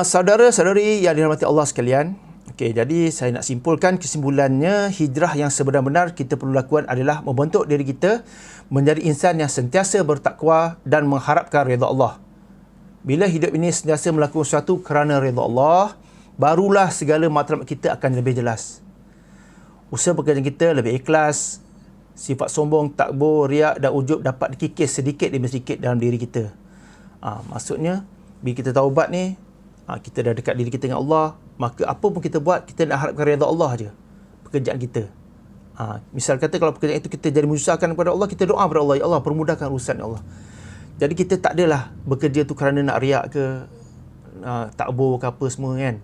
Saudara-saudari yang dirahmati Allah sekalian. Okey, jadi saya nak simpulkan kesimpulannya, hijrah yang sebenar-benar kita perlu lakukan adalah membentuk diri kita menjadi insan yang sentiasa bertakwa dan mengharapkan redha Allah. Bila hidup ini sentiasa melakukan sesuatu kerana redha Allah, barulah segala matlamat kita akan lebih jelas. Usaha pekerjaan kita lebih ikhlas, sifat sombong, takbur, riak dan ujub dapat dikikis sedikit demi sedikit dalam diri kita. Maksudnya, bila kita taubat ni, kita dah dekat diri kita dengan Allah, Maka apa pun kita buat, kita nak harapkan redha Allah aja pekerjaan kita. Misal kata kalau pekerjaan itu kita jadi menyusahkan kepada Allah, kita doa kepada Allah, ya Allah permudahkan urusan ya Allah. Jadi kita tak adalah bekerja tu kerana nak riak ke, takbur ke apa semua kan.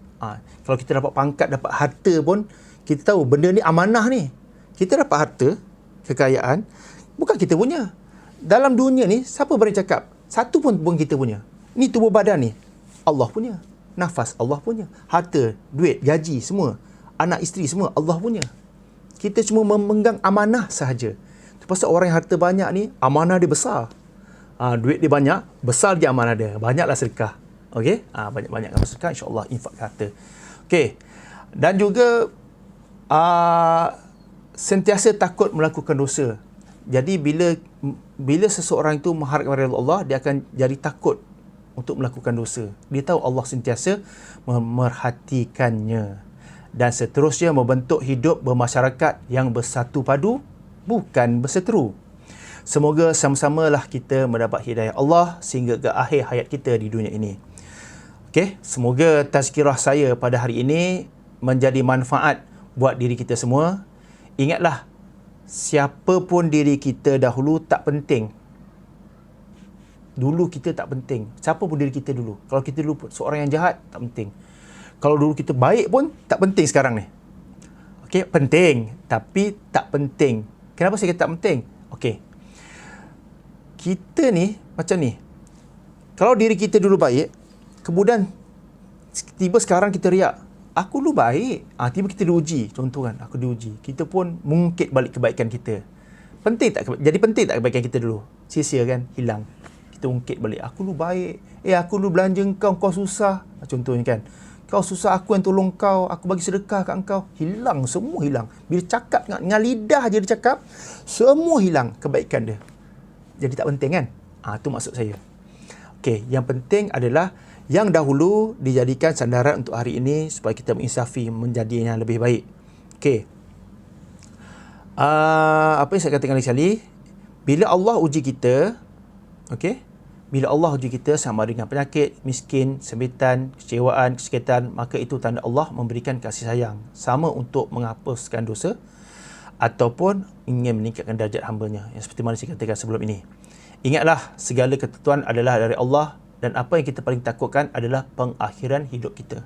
Kalau kita dapat pangkat, dapat harta pun, kita tahu benda ni amanah ni. Kita dapat harta, kekayaan, bukan kita punya. Dalam dunia ni, siapa berani cakap? Satu pun kita punya. Ni tubuh badan ni, Allah punya. Nafas, Allah punya. Harta, duit, gaji, semua. Anak isteri, semua Allah punya. Kita cuma memegang amanah sahaja. Itu pasal orang yang harta banyak ni, amanah dia besar. Duit dia banyak, besar dia amanah dia. Banyaklah sedekah. Okey? Banyak-banyakkan sedekah, insya-Allah infak harta. Okey. Dan juga sentiasa takut melakukan dosa. Jadi bila seseorang itu mengharapkan redha Allah, dia akan jadi takut untuk melakukan dosa. Dia tahu Allah sentiasa memerhatikannya. Dan seterusnya membentuk hidup bermasyarakat yang bersatu padu, bukan berseteru. Semoga sama-samalah kita mendapat hidayah Allah sehingga ke akhir hayat kita di dunia ini. Okey, semoga tazkirah saya pada hari ini menjadi manfaat buat diri kita semua. Ingatlah, siapa pun diri kita dahulu tak penting. Dulu kita tak penting. Siapa pun diri kita dulu. Kalau kita dulu seorang yang jahat, tak penting. Kalau dulu kita baik pun, tak penting sekarang ni. Okey, penting. Tapi tak penting. Kenapa saya kata tak penting? Okey. Kita ni, macam ni. Kalau diri kita dulu baik, kemudian tiba sekarang kita riak. Aku dulu baik. Tiba kita diuji. Contoh kan, aku diuji. Kita pun mungkit balik kebaikan kita. Penting tak? Jadi penting tak kebaikan kita dulu? Sia-sia kan? Hilang. Kita ungkit balik. Aku dulu baik. Aku dulu belanja kau susah. Contohnya kan. Kau susah, aku yang tolong kau. Aku bagi sedekah kat kau. Hilang. Semua hilang. Bila cakap dengan lidah je dia cakap, semua hilang kebaikan dia. Jadi tak penting kan? Itu maksud saya. Okey, yang penting adalah yang dahulu dijadikan sandaran untuk hari ini supaya kita menginsafi menjadi yang lebih baik. Okey. Apa yang saya katakan sekali, bila Allah uji kita, okey? Bila Allah uji kita sama dengan penyakit, miskin, sembitan, kecewaan, kesakitan, maka itu tanda Allah memberikan kasih sayang. Sama untuk menghapuskan dosa ataupun ingin meningkatkan darjat hamba-Nya. Yang seperti mana saya katakan sebelum ini. Ingatlah, segala ketentuan adalah dari Allah dan apa yang kita paling takutkan adalah pengakhiran hidup kita.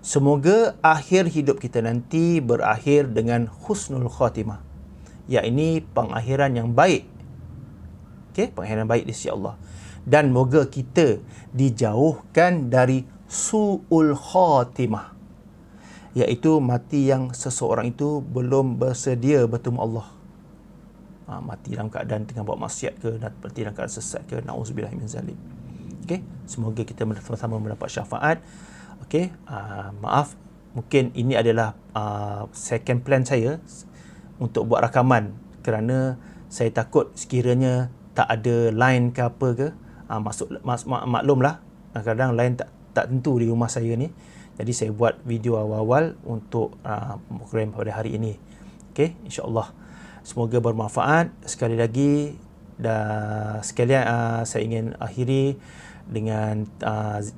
Semoga akhir hidup kita nanti berakhir dengan husnul khatimah. Iaitu pengakhiran yang baik. Okey, pengakhiran baik di sisi Allah. Dan moga kita dijauhkan dari su'ul khatimah. Iaitu mati yang seseorang itu belum bersedia bertemu Allah. Mati dalam keadaan tengah buat maksiat ke, mati dalam keadaan sesat ke, na'udzubillah min zalik. Okey, semoga kita sama-sama mendapat syafaat. Okey, maaf, mungkin ini adalah second plan saya untuk buat rakaman kerana saya takut sekiranya tak ada line ke apa ke, maklumlah kadang-kadang line tak tentu di rumah saya ni. Jadi saya buat video awal-awal untuk program pada hari ini. Okey, insya-Allah semoga bermanfaat. Sekali lagi sekalian saya ingin akhiri dengan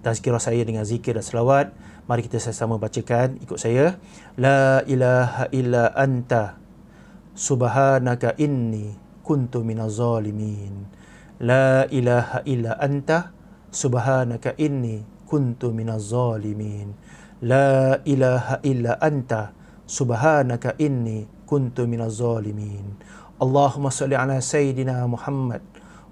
tazkirah saya dengan zikir dan selawat. Mari kita sama-sama bacakan, ikut saya. La ilaha illa anta subhanaka inni kuntu minaz zalimin. La ilaha illa anta subhanaka inni kuntu minaz zalimin. La ilaha illa anta subhanaka inni kuntu minaz zalimin. Allahumma salli ala sayyidina Muhammad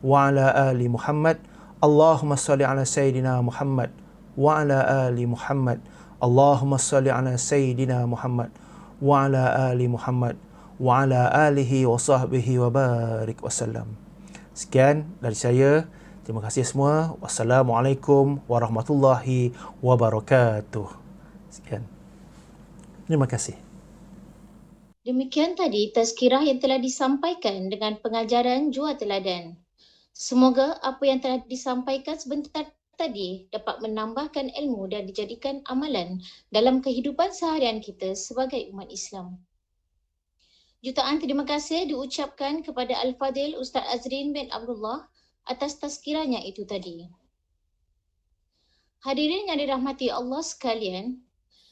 wa ala ali Muhammad. Allahumma salli ala sayyidina Muhammad wa ala ali Muhammad. Allahumma salli ala sayyidina Muhammad wa ala ali Muhammad wa ala alihi wa sahbihi wa barik wasallam. Sekian dari saya. Terima kasih semua. Wassalamualaikum warahmatullahi wabarakatuh. Sekian. Terima kasih. Demikian tadi tazkirah yang telah disampaikan dengan pengajaran jua teladan. Semoga apa yang telah disampaikan sebentar tadi dapat menambahkan ilmu dan dijadikan amalan dalam kehidupan seharian kita sebagai umat Islam. Jutaan terima kasih diucapkan kepada Al-Fadil Ustaz Azrin bin Abdullah atas tazkirahnya itu tadi. Hadirin yang dirahmati Allah sekalian,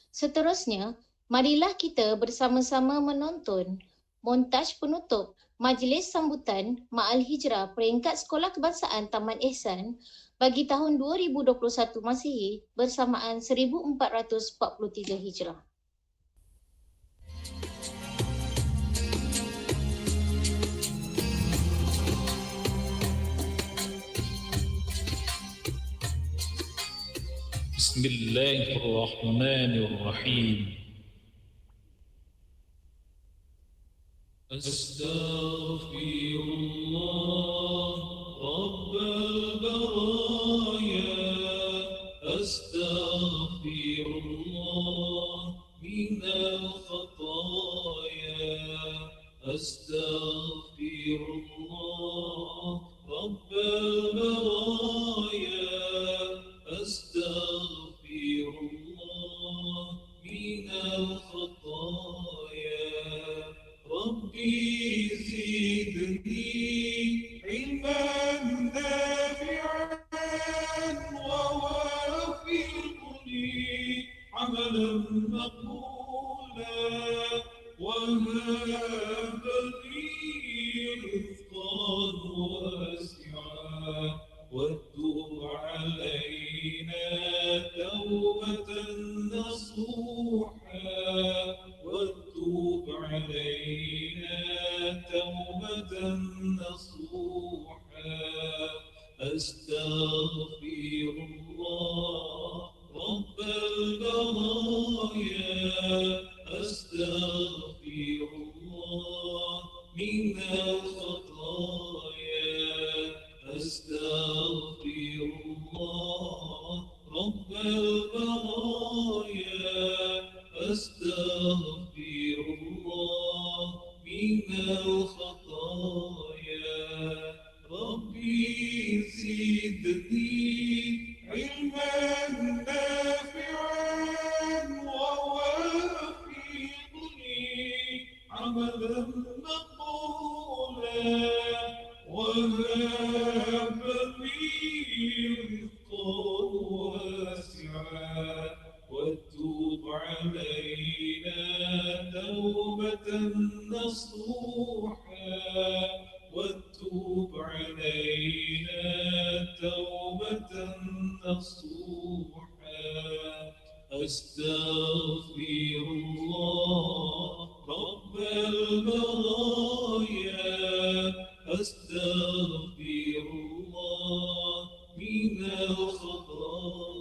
Seterusnya, marilah kita bersama-sama menonton montaj penutup Majlis Sambutan Ma'al Hijrah Peringkat Sekolah Kebangsaan Taman Ehsan bagi tahun 2021 Masihi bersamaan 1443 Hijrah. بسم الله الرحمن الرحيم أستغفر الله رب البرايا أستغفر الله من الخطايا أستغفر الله رب البرايا أستغفر الله من الخطايا ربي زدني علما نافعا ووفقني عملا مقبولا وهب لي رزقا واسعا وتب علينا توبة نصوحا وتب علينا توبة نصوحا أستغفر الله رب البرايا أستغفر الله من الخطايا أستغفر الله رب البرايا أستغفر الله من الخطايا ربي زدني علما نافعا ووفقني عملا مقبولا وهب لي رزقا واسعا وتب علينا توبة نصوحا وتب علينا توبة نصوحا أستغفر الله رب البرايا أستغفر الله من الخطايا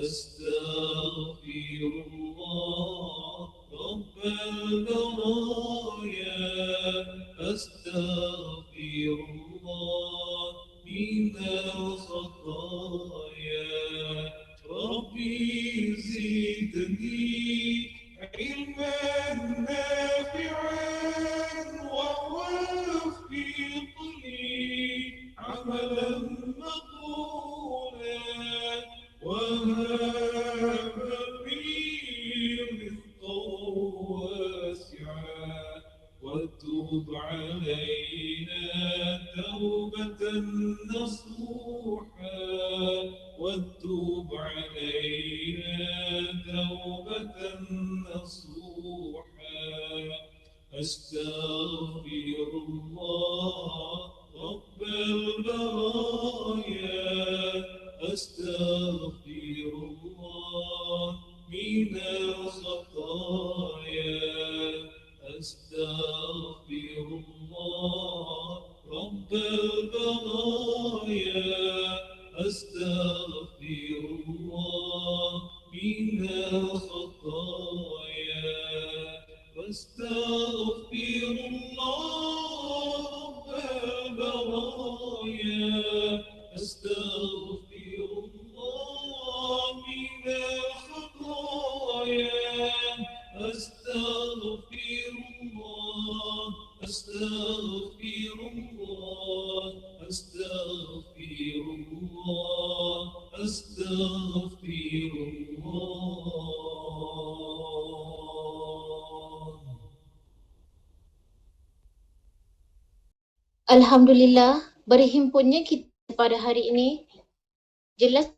أستغفر الله رب البرايا أستغفر الله من الخطايا ربي زدني علما نافعا ووفقني عملا مقبولا وهب لي رزقا واسعا وتب علينا توبة نصوحا وتب علينا توبة نصوحا أستغفر الله رب البرايا أستغفر الله من الخطايا أستغفر الله رب البرايا أستغفر الله من الخطايا واستغفر الله رب البرايا أستغفر الله من الخطايا أستغفر الله أستغفر الله أستغفر الله أستغفر الله. Alhamdulillah, berhimpunnya kita pada hari ini jelas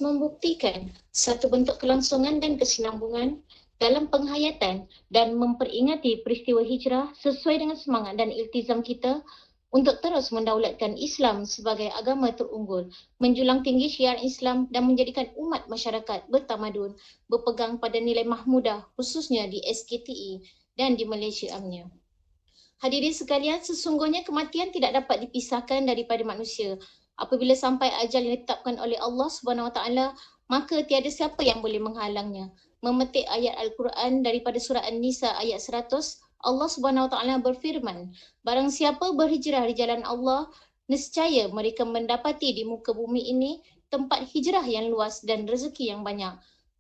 membuktikan satu bentuk kelangsungan dan kesinambungan dalam penghayatan dan memperingati peristiwa hijrah sesuai dengan semangat dan iltizam kita untuk terus mendaulatkan Islam sebagai agama terunggul, menjulang tinggi syiar Islam dan menjadikan umat masyarakat bertamadun berpegang pada nilai mahmudah khususnya di SKTE dan di Malaysia amnya. Hadirin sekalian, sesungguhnya kematian tidak dapat dipisahkan daripada manusia. Apabila sampai ajal yang ditetapkan oleh Allah Subhanahu Wa Taala, maka tiada siapa yang boleh menghalangnya. Memetik ayat Al-Quran daripada surah An-Nisa ayat 100, Allah Subhanahu Wa Taala berfirman, barang siapa berhijrah di jalan Allah, nescaya mereka mendapati di muka bumi ini tempat hijrah yang luas dan rezeki yang banyak.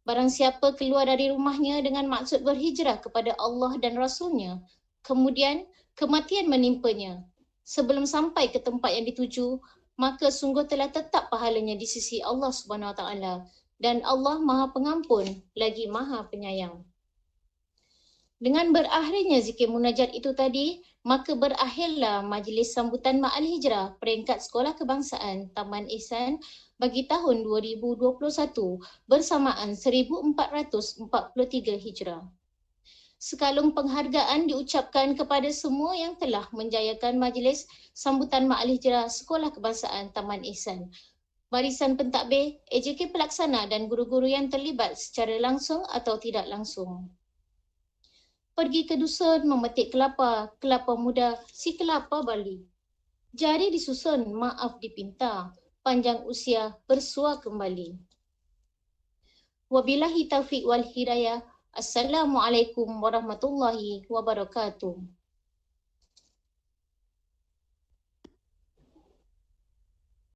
Barang siapa keluar dari rumahnya dengan maksud berhijrah kepada Allah dan Rasulnya, kemudian kematian menimpanya sebelum sampai ke tempat yang dituju, maka sungguh telah tetap pahalanya di sisi Allah Subhanahu Wa Taala, dan Allah Maha Pengampun lagi Maha Penyayang. Dengan berakhirnya zikir munajat itu tadi, maka berakhirlah majlis sambutan Ma'al Hijrah peringkat Sekolah Kebangsaan Taman Ihsan bagi tahun 2021 bersamaan 1443 Hijrah. Sekalung penghargaan diucapkan kepada semua yang telah menjayakan majlis sambutan Ma'al Hijrah Sekolah Kebangsaan Taman Ihsan, barisan pentadbir, AJK pelaksana dan guru-guru yang terlibat secara langsung atau tidak langsung. Pergi ke dusun memetik kelapa, kelapa muda, si kelapa Bali. Jari disusun, maaf dipinta, panjang usia bersua kembali. Wabillahi taufiq wal hidayah. Assalamualaikum warahmatullahi wabarakatuh.